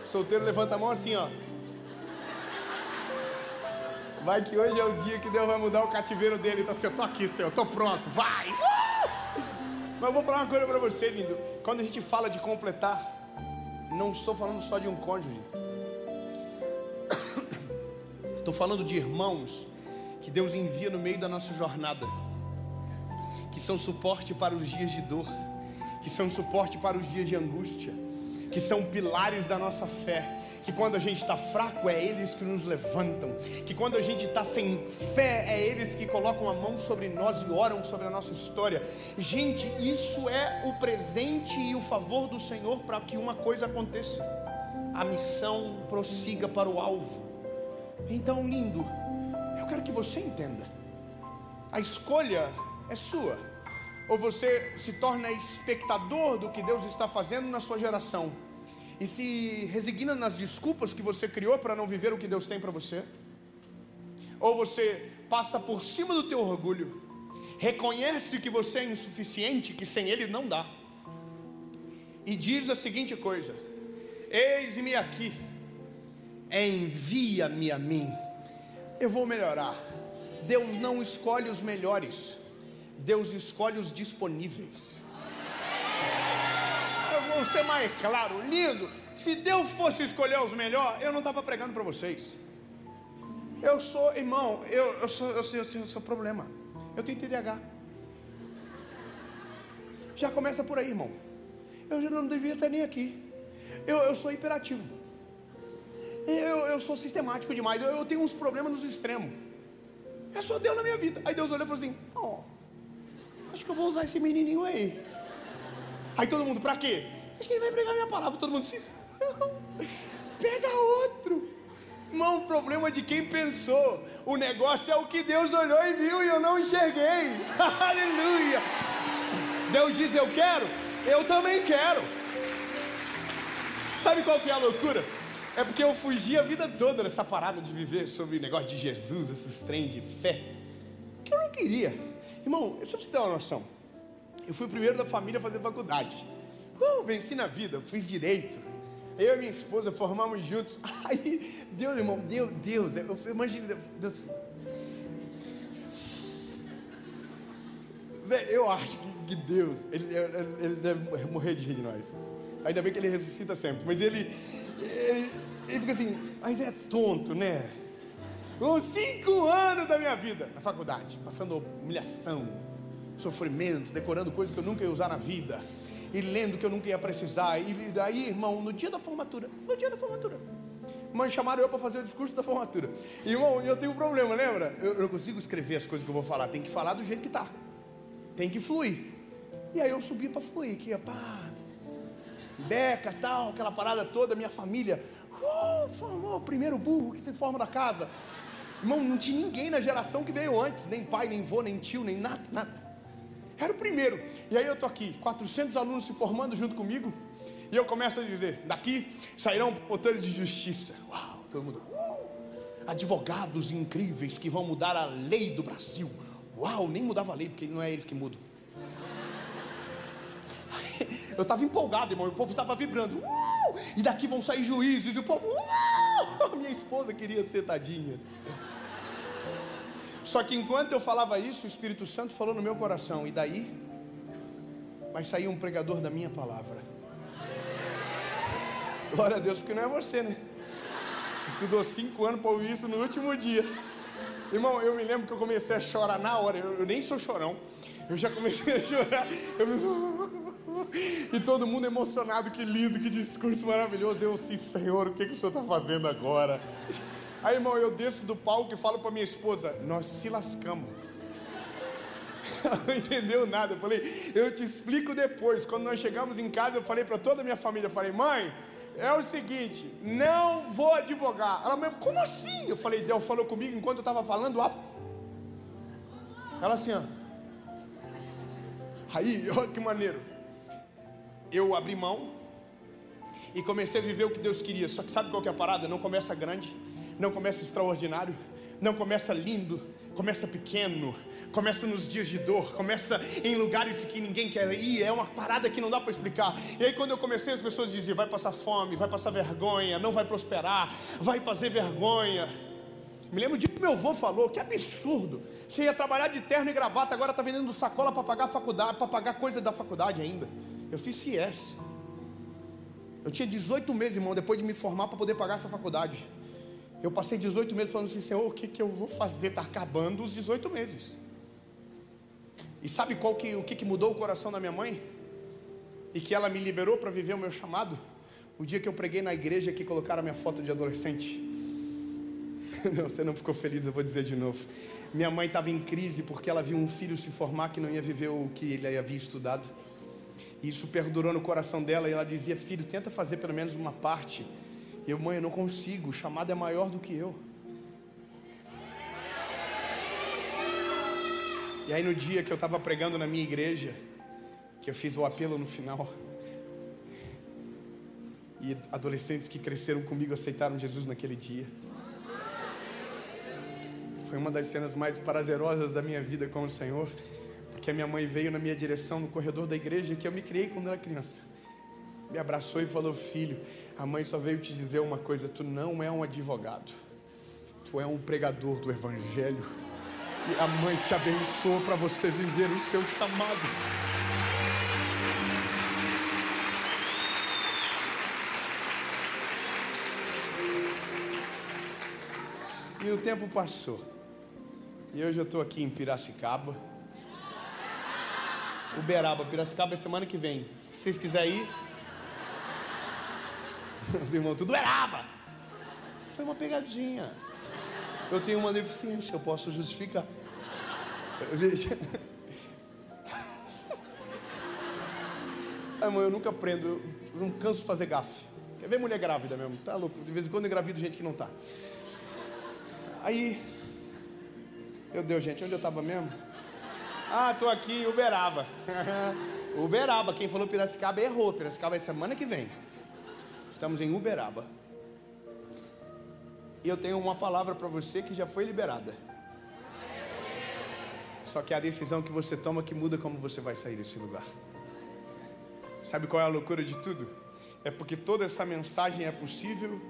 Solteiro levanta a mão assim, ó. Vai que hoje é o dia que Deus vai mudar o cativeiro dele. Então assim: eu tô aqui, Senhor, eu tô pronto, vai! Mas eu vou falar uma coisa pra você, lindo. Quando a gente fala de completar, não estou falando só de um cônjuge. Estou falando de irmãos que Deus envia no meio da nossa jornada, que são suporte para os dias de dor, que são suporte para os dias de angústia, que são pilares da nossa fé, que quando a gente está fraco é eles que nos levantam, que quando a gente está sem fé é eles que colocam a mão sobre nós e oram sobre a nossa história. Gente, isso é o presente e o favor do Senhor para que uma coisa aconteça: a missão prossiga para o alvo. Então, lindo, eu quero que você entenda, a escolha é sua. Ou você se torna espectador do que Deus está fazendo na sua geração e se resigna nas desculpas que você criou para não viver o que Deus tem para você. Ou você passa por cima do teu orgulho, reconhece que você é insuficiente, que sem Ele não dá, e diz a seguinte coisa: eis-me aqui, envia-me a mim, eu vou melhorar. Deus não escolhe os melhores, Deus escolhe os disponíveis. Eu vou ser mais claro, lindo. Se Deus fosse escolher os melhores, eu não estava pregando para vocês. Eu sou, irmão, eu sou problema. Eu tenho TDAH. Já começa por aí, irmão. Eu já não devia estar nem aqui. Eu sou hiperativo. Eu sou sistemático demais. Eu tenho uns problemas nos extremos. É só Deus na minha vida. Aí Deus olhou e falou assim: acho que eu vou usar esse menininho aí. Aí todo mundo: pra quê? Acho que ele vai pregar minha palavra. Todo mundo assim: pega outro. Irmão, o problema de quem pensou. O negócio é o que Deus olhou e viu e eu não enxerguei. Aleluia. Deus diz: eu quero, eu também quero. Sabe qual que é a loucura? É porque eu fugi a vida toda dessa parada de viver sobre o negócio de Jesus, esses trem de fé, que eu não queria. Irmão, só pra você ter uma noção, eu fui o primeiro da família a fazer faculdade. Venci na vida, fiz direito. Eu e minha esposa formamos juntos. Aí, Deus, irmão, Deus, eu imagino, Deus. Eu acho que Deus, ele deve morrer de rir de nós. Ainda bem que ele ressuscita sempre. Mas ele fica assim: mas é tonto, né? 5 anos da minha vida na faculdade, passando humilhação, sofrimento, decorando coisas que eu nunca ia usar na vida, e lendo que eu nunca ia precisar. E daí, irmão, no dia da formatura, mas chamaram eu para fazer o discurso da formatura. Irmão, eu tenho um problema, lembra? Eu não consigo escrever as coisas que eu vou falar. Tem que falar do jeito que tá, tem que fluir. E aí eu subi para fluir, que ia pá, beca, tal, aquela parada toda. Minha família formou o primeiro burro que se forma da casa. Irmão, não tinha ninguém na geração que veio antes, nem pai, nem vô, nem tio, nem nada. Era o primeiro. E aí eu tô aqui, 400 alunos se formando junto comigo, e eu começo a dizer: daqui sairão promotores de justiça. Uau, todo mundo. Advogados incríveis que vão mudar a lei do Brasil. Uau, nem mudava a lei, porque não é eles que mudam. Eu estava empolgado, irmão, o povo estava vibrando. e daqui vão sair juízes, e o povo, minha esposa queria ser tadinha. Só que enquanto eu falava isso, o Espírito Santo falou no meu coração, e daí vai sair um pregador da minha palavra. Glória a Deus, porque não é você, né? Estudou 5 anos para ouvir isso no último dia. Irmão, eu me lembro que eu comecei a chorar na hora. Eu nem sou chorão. Eu já comecei a chorar. E todo mundo emocionado. Que lindo, que discurso maravilhoso. Eu assim, Senhor, o que o Senhor está fazendo agora? Aí, irmão, eu desço do palco e falo para minha esposa, nós se lascamos. Ela não entendeu nada. Eu falei, eu te explico depois. Quando nós chegamos em casa, eu falei para toda a minha família, eu falei, mãe, é o seguinte, não vou advogar. Ela mesmo, como assim? Eu falei, Deus falou comigo enquanto eu estava falando. Ela assim, ó. Aí, olha que maneiro. Eu abri mão e comecei a viver o que Deus queria. Só que sabe qual que é a parada? Não começa grande, não começa extraordinário, não começa lindo, começa pequeno, começa nos dias de dor, começa em lugares que ninguém quer ir, é uma parada que não dá para explicar. E aí quando eu comecei, as pessoas diziam, vai passar fome, vai passar vergonha, não vai prosperar, vai fazer vergonha. Me lembro de que meu avô falou, que absurdo, você ia trabalhar de terno e gravata, agora está vendendo sacola para pagar a faculdade, para pagar coisa da faculdade ainda. Eu fiz CS, eu tinha 18 meses, irmão, depois de me formar para poder pagar essa faculdade. Eu passei 18 meses falando assim, Senhor, o que eu vou fazer? Está acabando os 18 meses. E sabe o que mudou o coração da minha mãe? E que ela me liberou para viver o meu chamado? O dia que eu preguei na igreja que colocaram a minha foto de adolescente. Não, você não ficou feliz, eu vou dizer de novo. Minha mãe estava em crise porque ela viu um filho se formar que não ia viver o que ele havia estudado. E isso perdurou no coração dela e ela dizia, filho, tenta fazer pelo menos uma parte. E eu, mãe, eu não consigo, o chamado é maior do que eu. E aí no dia que eu estava pregando na minha igreja, que eu fiz o apelo no final, e adolescentes que cresceram comigo aceitaram Jesus naquele dia. Foi uma das cenas mais prazerosas da minha vida com o Senhor, porque a minha mãe veio na minha direção no corredor da igreja que eu me criei quando era criança. Me abraçou e falou, filho, a mãe só veio te dizer uma coisa, tu não é um advogado, tu é um pregador do evangelho, e a mãe te abençoou para você viver o seu chamado. E o tempo passou, e hoje eu estou aqui em Piracicaba, Uberaba. Piracicaba é semana que vem, se vocês quiserem ir. Os irmãos, tudo Uberaba. Foi uma pegadinha. Eu tenho uma deficiência, eu posso justificar. Veja. Ai, mãe, eu nunca aprendo, eu não canso de fazer gafe. Quer ver mulher grávida mesmo? Tá louco? De vez em quando eu engravido gente que não tá. Aí, meu Deus, gente, onde eu estava mesmo? Ah, tô aqui, Uberaba. Uberaba, quem falou Piracicaba errou. Piracicaba é semana que vem. Estamos em Uberaba. E eu tenho uma palavra para você que já foi liberada. Só que é a decisão que você toma que muda como você vai sair desse lugar. Sabe qual é a loucura de tudo? É porque toda essa mensagem é possível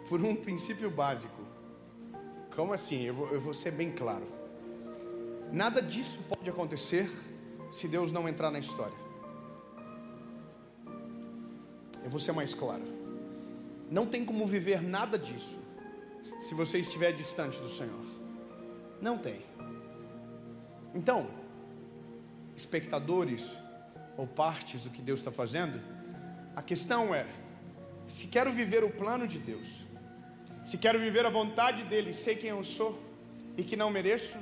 por um princípio básico. Como assim? Eu vou ser bem claro. Nada disso pode acontecer se Deus não entrar na história. Eu vou ser mais claro. Não tem como viver nada disso se você estiver distante do Senhor. Não tem. Então, espectadores ou partes do que Deus está fazendo, a questão é, se quero viver o plano de Deus, se quero viver a vontade dEle, sei quem eu sou e que não mereço,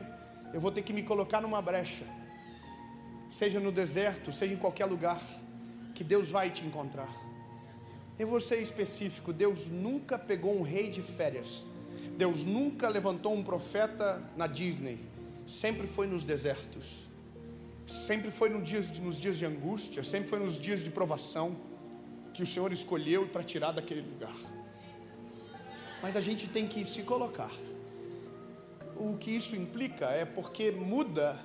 eu vou ter que me colocar numa brecha, seja no deserto, seja em qualquer lugar, que Deus vai te encontrar. Eu vou ser específico, Deus nunca pegou um rei de férias, Deus nunca levantou um profeta na Disney, sempre foi nos desertos, sempre foi nos dias de angústia, sempre foi nos dias de provação, que o Senhor escolheu para tirar daquele lugar. Mas a gente tem que se colocar. O que isso implica é porque muda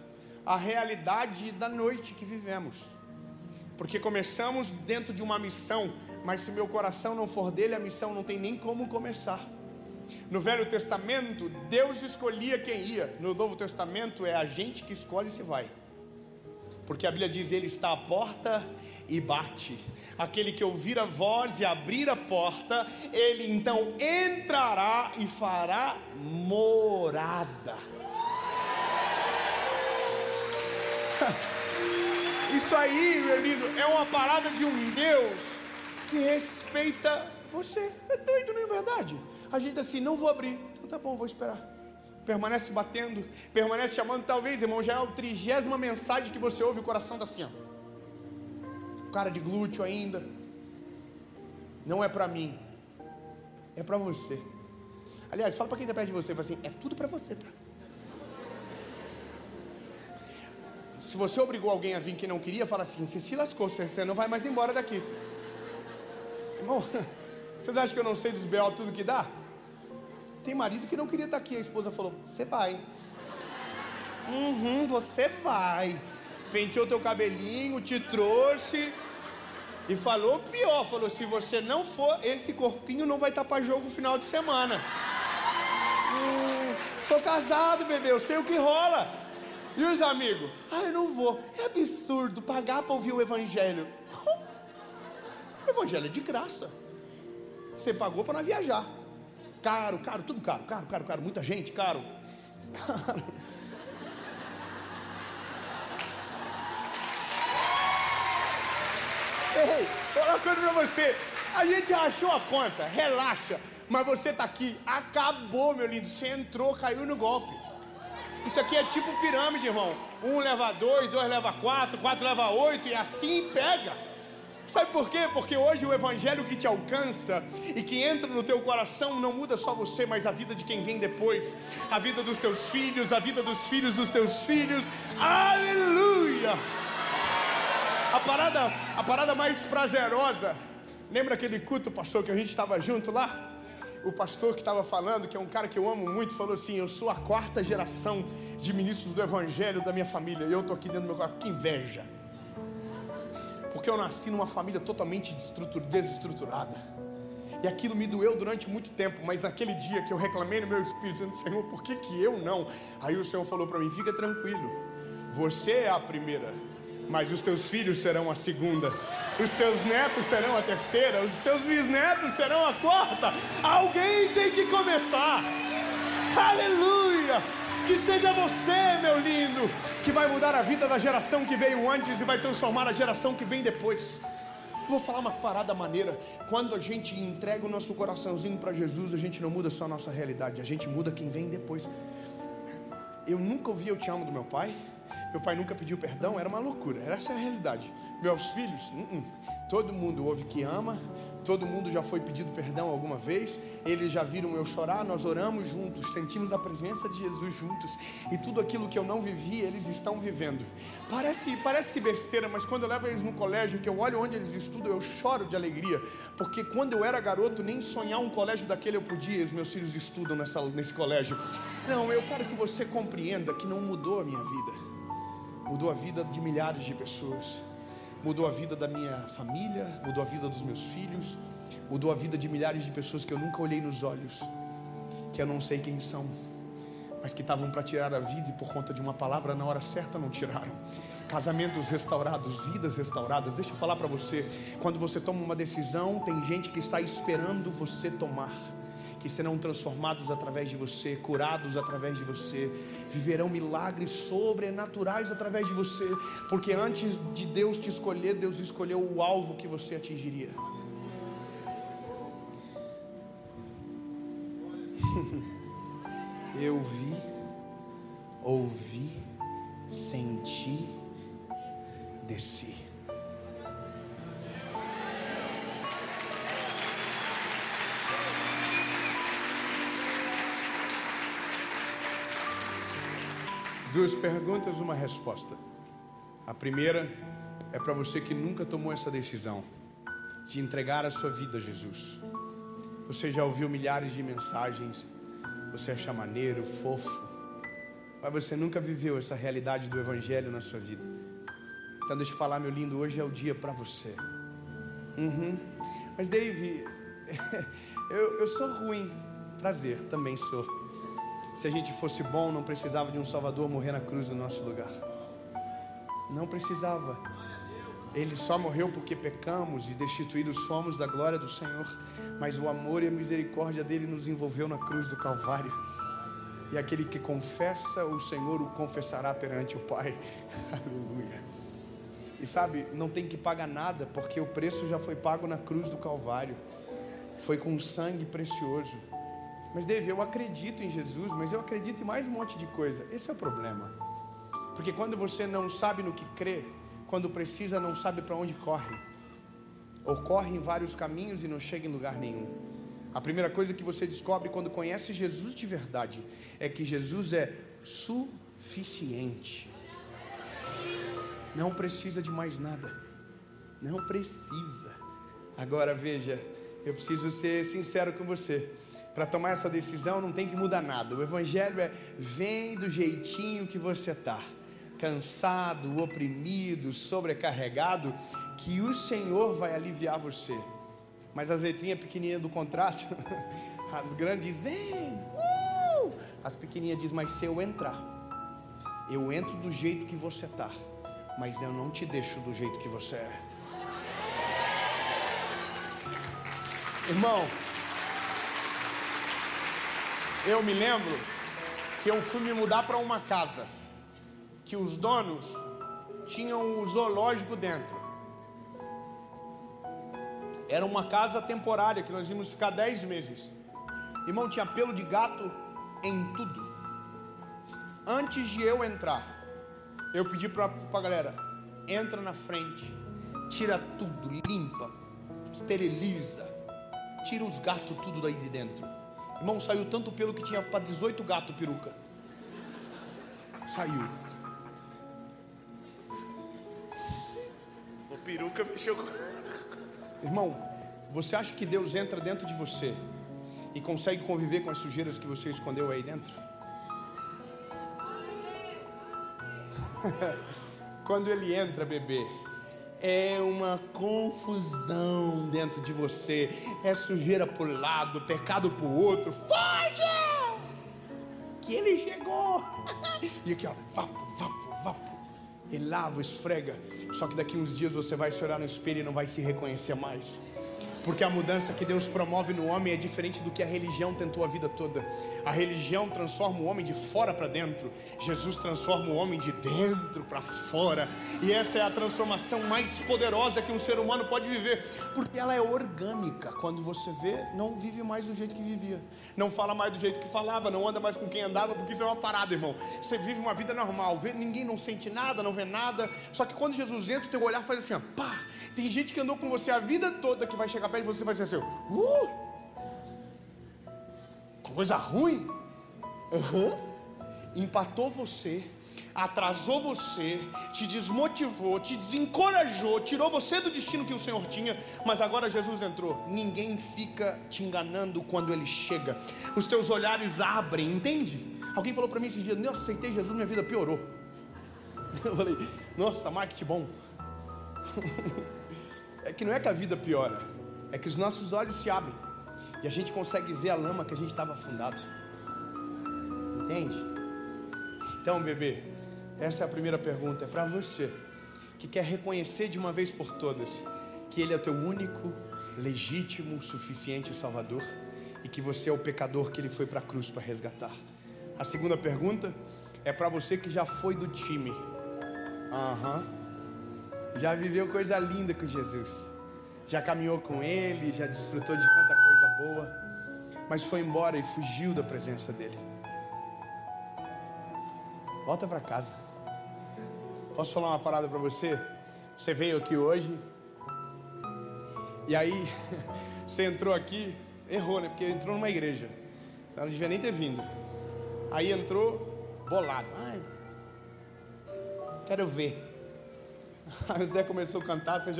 a realidade da noite que vivemos. Porque começamos dentro de uma missão mas se meu coração não for dele, a missão não tem nem como começar. No Velho Testamento, Deus escolhia quem ia. No Novo Testamento, é a gente que escolhe se vai. Porque a Bíblia diz: Ele está à porta e bate. Aquele que ouvir a voz e abrir a porta, Ele então entrará e fará morada. Isso aí, meu lindo, é uma parada de um Deus que respeita você. É doido, não é verdade? A gente assim, não vou abrir. Então tá bom, vou esperar. Permanece batendo, permanece chamando. Talvez, irmão, já é a 30ª mensagem que você ouve, o coração tá assim, ó, cara de glúteo ainda. Não é pra mim, é pra você. Aliás, fala pra quem tá perto de você, fala assim: é tudo pra você, tá? Se você obrigou alguém a vir que não queria, fala assim: você se lascou, você não vai mais embora daqui. Irmão, vocês acham que eu não sei dos B.O. tudo que dá? Tem marido que não queria estar aqui, a esposa falou: você vai. Você vai. Penteou teu cabelinho, te trouxe e falou pior, falou: se você não for, esse corpinho não vai estar para jogo no final de semana. Sou casado, bebê, eu sei o que rola. E os amigos? Eu não vou. É absurdo pagar para ouvir o evangelho. O evangelho é de graça. Você pagou para não viajar. Caro, tudo caro, muita gente, caro. Ei, vou falar uma coisa pra você. A gente achou a conta, relaxa. Mas você tá aqui, acabou, meu lindo. Você entrou, caiu no golpe. Isso aqui é tipo pirâmide, irmão. 1 leva 2, 2 leva 4, 4 leva 8 e assim pega. Sabe por quê? Porque hoje o evangelho que te alcança e que entra no teu coração não muda só você, mas a vida de quem vem depois. A vida dos teus filhos, a vida dos filhos dos teus filhos. Aleluia! A parada mais prazerosa. Lembra aquele culto, pastor, que a gente estava junto lá? O pastor que estava falando, que é um cara que eu amo muito, falou assim: eu sou a 4ª geração de ministros do evangelho da minha família. E eu estou aqui dentro do meu coração, que inveja. Porque eu nasci numa família totalmente desestruturada. E aquilo me doeu durante muito tempo. Mas naquele dia que eu reclamei no meu espírito, dizendo: Senhor, por que eu não? Aí o Senhor falou para mim: fica tranquilo, você é a primeira, mas os teus filhos serão a segunda, os teus netos serão a terceira, os teus bisnetos serão a 4ª. Alguém tem que começar. Aleluia! Que seja você, meu lindo, que vai mudar a vida da geração que veio antes e vai transformar a geração que vem depois. Vou falar uma parada maneira. Quando a gente entrega o nosso coraçãozinho para Jesus, a gente não muda só a nossa realidade, a gente muda quem vem depois. Eu nunca ouvi "eu te amo" do meu pai. Meu pai nunca pediu perdão, era uma loucura. Essa é a realidade. Meus filhos, todo mundo ouve que ama. Todo mundo já foi pedido perdão alguma vez. Eles já viram eu chorar, nós oramos juntos, sentimos a presença de Jesus juntos. E tudo aquilo que eu não vivi, eles estão vivendo. Parece besteira, mas quando eu levo eles no colégio, que eu olho onde eles estudam, eu choro de alegria. Porque quando eu era garoto, nem sonhar um colégio daquele eu podia. E os meus filhos estudam nesse colégio. Não, eu quero que você compreenda que não mudou a minha vida. Mudou a vida de milhares de pessoas. Mudou a vida da minha família, mudou a vida dos meus filhos, mudou a vida de milhares de pessoas que eu nunca olhei nos olhos, que eu não sei quem são, mas que estavam para tirar a vida e por conta de uma palavra na hora certa não tiraram. Casamentos restaurados, vidas restauradas. Deixa eu falar para você, quando você toma uma decisão, tem gente que está esperando você tomar, que serão transformados através de você, curados através de você, viverão milagres sobrenaturais através de você, porque antes de Deus te escolher, Deus escolheu o alvo que você atingiria. Eu vi, ouvi, senti, desci. Duas perguntas, uma resposta. A primeira é para você que nunca tomou essa decisão de entregar a sua vida a Jesus. Você já ouviu milhares de mensagens, você acha maneiro, fofo, mas você nunca viveu essa realidade do evangelho na sua vida. Então deixa eu falar, meu lindo, hoje é o dia para você. Mas Dave, eu sou ruim. Prazer, também sou. Se a gente fosse bom, não precisava de um Salvador morrer na cruz no nosso lugar. Não precisava. Ele só morreu porque pecamos e destituídos fomos da glória do Senhor. Mas o amor e a misericórdia dele nos envolveu na cruz do Calvário. E aquele que confessa o Senhor o confessará perante o Pai. Aleluia. E sabe, não tem que pagar nada, porque o preço já foi pago na cruz do Calvário. Foi com sangue precioso. Mas Dave, eu acredito em Jesus, mas eu acredito em mais um monte de coisa. Esse é o problema. Porque quando você não sabe no que crê, quando precisa não sabe para onde corre. Ou corre em vários caminhos e não chega em lugar nenhum. A primeira coisa que você descobre quando conhece Jesus de verdade é que Jesus é suficiente. Não precisa de mais nada. Não precisa. Agora veja, eu preciso ser sincero com você. Para tomar essa decisão não tem que mudar nada. O evangelho é: vem do jeitinho que você está, cansado, oprimido, sobrecarregado, que o Senhor vai aliviar você. Mas as letrinhas pequenininhas do contrato, as grandes vem, as pequenininhas diz: mas se eu entrar, eu entro do jeito que você está, mas eu não te deixo do jeito que você é. Irmão, eu me lembro que eu fui me mudar para uma casa que os donos tinham o zoológico dentro. Era uma casa temporária que nós íamos ficar 10 meses. Irmão, tinha pelo de gato em tudo. Antes de eu entrar, eu pedi para a galera: entra na frente, tira tudo, limpa, esteriliza, tira os gatos tudo daí de dentro. Irmão, saiu tanto pelo que tinha para 18 gatos peruca. Saiu. O peruca mexeu com... Irmão, você acha que Deus entra dentro de você e consegue conviver com as sujeiras que você escondeu aí dentro? Quando Ele entra, bebê, é uma confusão dentro de você. É sujeira por um lado, pecado por outro. Foge! Que Ele chegou. E aqui, ó, vapo, vapo, vapo. Ele lava, esfrega. Só que daqui uns dias você vai se olhar no espelho e não vai se reconhecer mais. Porque a mudança que Deus promove no homem é diferente do que a religião tentou a vida toda. A religião transforma o homem de fora para dentro. Jesus transforma o homem de dentro para fora. E essa é a transformação mais poderosa que um ser humano pode viver. Porque ela é orgânica. Quando você vê, não vive mais do jeito que vivia. Não fala mais do jeito que falava. Não anda mais com quem andava. Porque isso é uma parada, irmão. Você vive uma vida normal. Ninguém não sente nada, não vê nada. Só que quando Jesus entra, o teu olhar faz assim, ó, pá. Tem gente que andou com você a vida toda que vai chegar perto e você vai dizer assim, coisa ruim. Empatou você, atrasou você, te desmotivou, te desencorajou, tirou você do destino que o Senhor tinha. Mas agora Jesus entrou. Ninguém fica te enganando quando Ele chega. Os teus olhares abrem, entende? Alguém falou para mim esses dias: eu aceitei Jesus, minha vida piorou. Eu falei: nossa, marketing bom. É que não é que a vida piora, é que os nossos olhos se abrem e a gente consegue ver a lama que a gente estava afundado. Entende? Então, bebê, essa é a primeira pergunta. É para você que quer reconhecer de uma vez por todas que Ele é o teu único, legítimo, suficiente Salvador, e que você é o pecador que Ele foi para a cruz para resgatar. A segunda pergunta é para você que já foi do time. Já viveu coisa linda com Jesus, já caminhou com Ele, já desfrutou de tanta coisa boa, mas foi embora e fugiu da presença dEle. Volta para casa. Posso falar uma parada para você? Você veio aqui hoje e aí você entrou aqui, errou, né? Porque entrou numa igreja, você não devia nem ter vindo. Aí entrou bolado. Ai, quero ver. Aí o Zé começou a cantar, você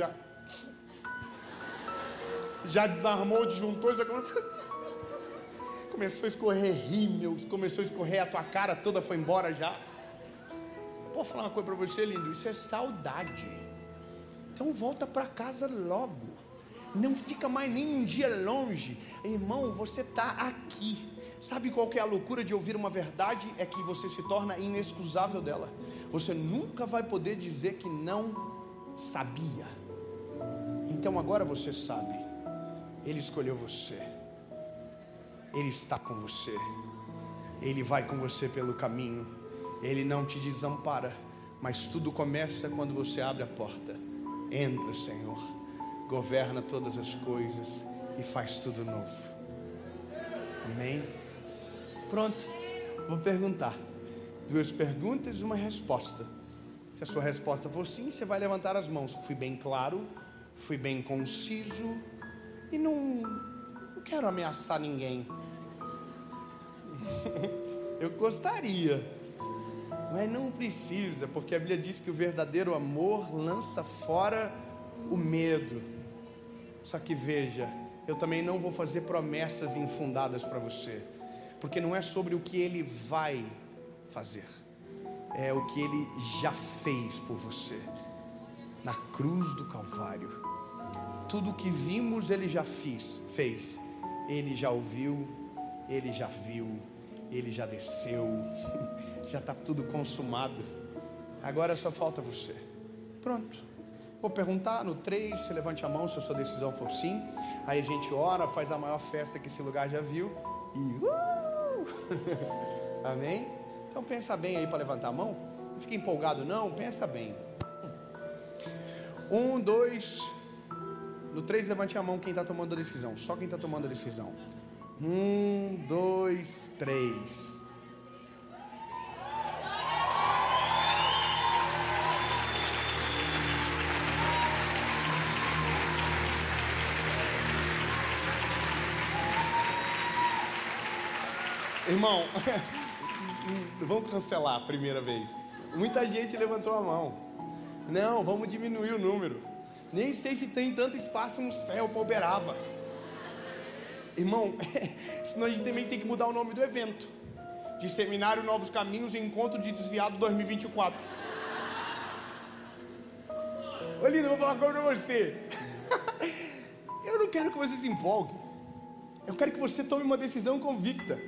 já desarmou, desjuntou, já começou a escorrer rímel, começou a escorrer, a tua cara toda foi embora já. Posso falar uma coisa para você, lindo? Isso é saudade. Então volta para casa logo. não fica mais nem um dia longe. Irmão, você está aqui. Sabe qual que é a loucura de ouvir uma verdade? É que você se torna inexcusável dela. Você nunca vai poder dizer que não sabia. Então agora você sabe. Ele escolheu você. Ele está com você. Ele vai com você pelo caminho. Ele não te desampara. Mas tudo começa quando você abre a porta. Entra, Senhor. Governa todas as coisas e faz tudo novo. Amém? Pronto. Vou perguntar. 2 perguntas e uma resposta. Se a sua resposta for sim, você vai levantar as mãos. Fui bem claro, fui bem conciso e não quero ameaçar ninguém. Eu gostaria, mas não precisa, porque a Bíblia diz que o verdadeiro amor lança fora o medo. Só que veja, eu também não vou fazer promessas infundadas para você, porque não é sobre o que Ele vai fazer, é o que Ele já fez por você na cruz do Calvário. Tudo que vimos Ele já fez. Ele já ouviu, Ele já viu, Ele já desceu. Já está tudo consumado. Agora só falta você. Pronto. Vou perguntar no 3, se levante a mão se a sua decisão for sim. Aí a gente ora, faz a maior festa que esse lugar já viu e amém? Então pensa bem aí para levantar a mão. Não fique empolgado não, pensa bem. 1, 2. No 3 levante a mão quem está tomando a decisão. Só quem está tomando a decisão. 1, 2, 3. Irmão, vamos cancelar a primeira vez. Muita gente levantou a mão. Não, vamos diminuir o número. Nem sei se tem tanto espaço no céu para Uberaba. Irmão, senão a gente também tem que mudar o nome do evento. De Seminário Novos Caminhos e Encontro de Desviado 2024. Ô lindo, eu vou falar uma coisa pra você. Eu não quero que você se empolgue. Eu quero que você tome uma decisão convicta.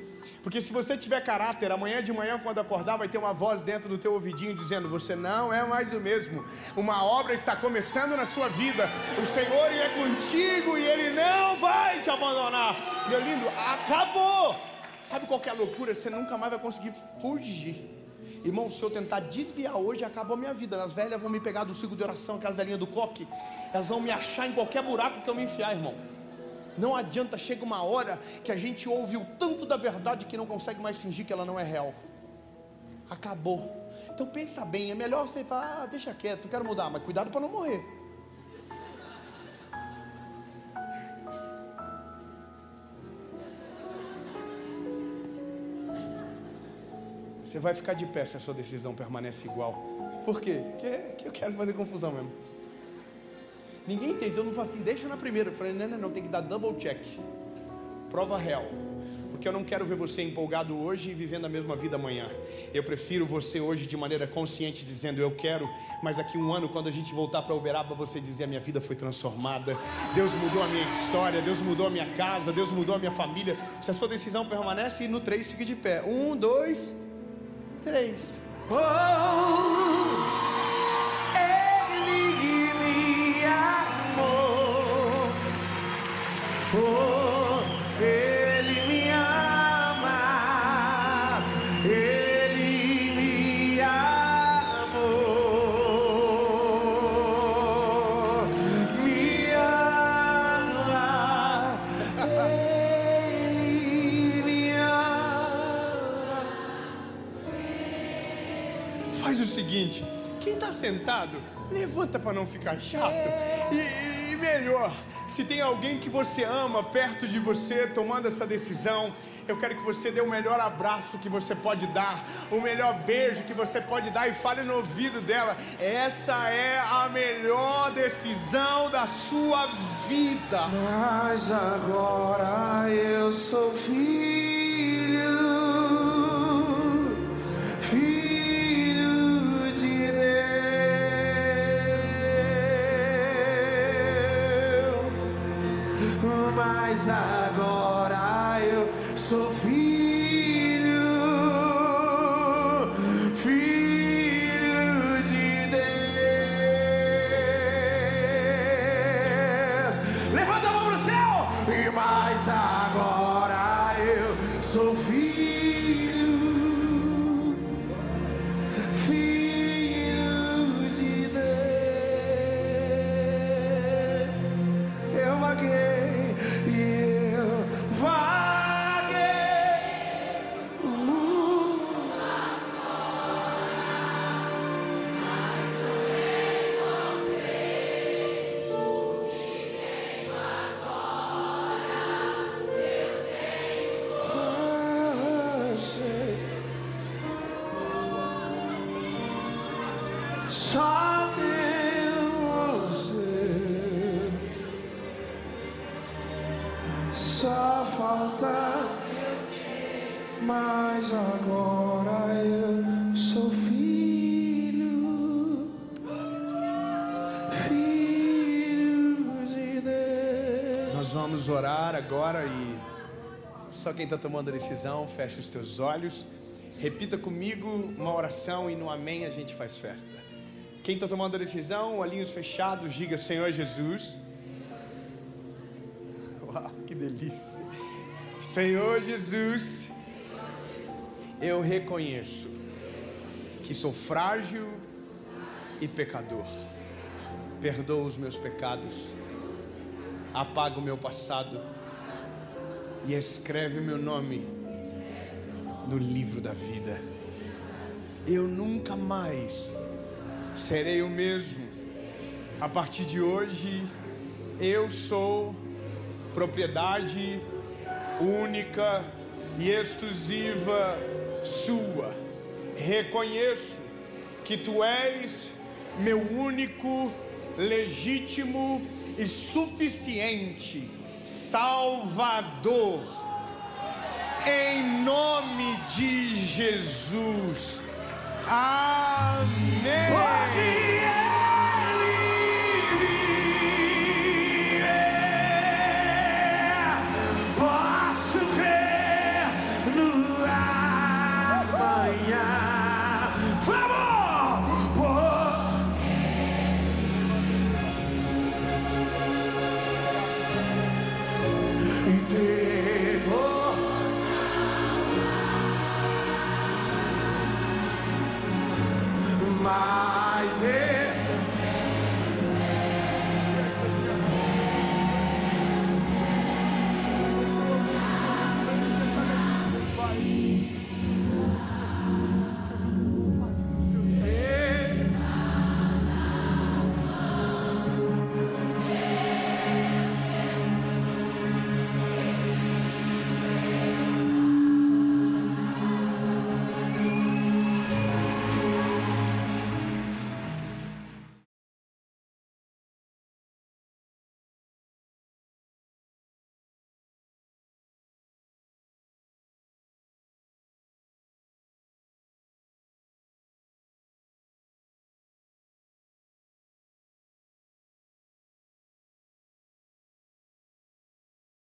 Porque se você tiver caráter, amanhã de manhã quando acordar vai ter uma voz dentro do teu ouvidinho dizendo: você não é mais o mesmo. Uma obra está começando na sua vida. O Senhor é contigo e Ele não vai te abandonar. Meu lindo, acabou. Sabe qual que é a loucura? Você nunca mais vai conseguir fugir. Irmão, se eu tentar desviar hoje, acabou a minha vida. As velhas vão me pegar do ciclo de oração, aquelas velhinhas do coque. Elas vão me achar em qualquer buraco que eu me enfiar, irmão. Não adianta, chega uma hora que a gente ouve o tanto da verdade que não consegue mais fingir que ela não é real. Acabou. Então pensa bem, é melhor você falar: deixa quieto, não quero mudar, mas cuidado para não morrer. Você vai ficar de pé se a sua decisão permanece igual. Por quê? Porque eu quero fazer confusão mesmo. Ninguém entende, todo mundo fala assim: deixa na primeira. Eu falei: não, tem que dar double check. Prova real. Porque eu não quero ver você empolgado hoje e vivendo a mesma vida amanhã. Eu prefiro você hoje de maneira consciente dizendo: eu quero, mas daqui um ano, quando a gente voltar para Uberaba, você dizer: a minha vida foi transformada, Deus mudou a minha história, Deus mudou a minha casa, Deus mudou a minha família. Se a sua decisão permanece, e no 3 fique de pé. 1, 2, 3. Ele me ama, Ele me amou, me ama, Ele me ama. Faz o seguinte: quem está sentado, levanta para não ficar chato. E melhor, se tem alguém que você ama perto de você tomando essa decisão, eu quero que você dê o melhor abraço que você pode dar, o melhor beijo que você pode dar, e fale no ouvido dela: essa é a melhor decisão da sua vida. Mas agora eu sou filho de Deus. mas agora eu sou filho, filho de Deus. Levanta a mão pro céu. E mas agora eu sou filho, filho de Deus. Eu vaguei e eu vaguei o mundo. Só Deus, só falta, mas agora eu sou filho, filho de Deus. Nós vamos orar agora e só quem está tomando a decisão, fecha os teus olhos. Repita comigo uma oração e no amém a gente faz festa. Quem está tomando a decisão, olhinhos fechados, diga: Senhor Jesus. Uau, que delícia. Senhor Jesus, eu reconheço que sou frágil e pecador. Perdoa os meus pecados, apaga o meu passado e escreve o meu nome no livro da vida. Eu nunca mais serei o mesmo. A partir de hoje, eu sou propriedade única e exclusiva sua. Reconheço que tu és meu único, legítimo e suficiente Salvador. Em nome de Jesus. Amém. Pode ele viver, posso crer no amanhã. Vamos! E temor, mas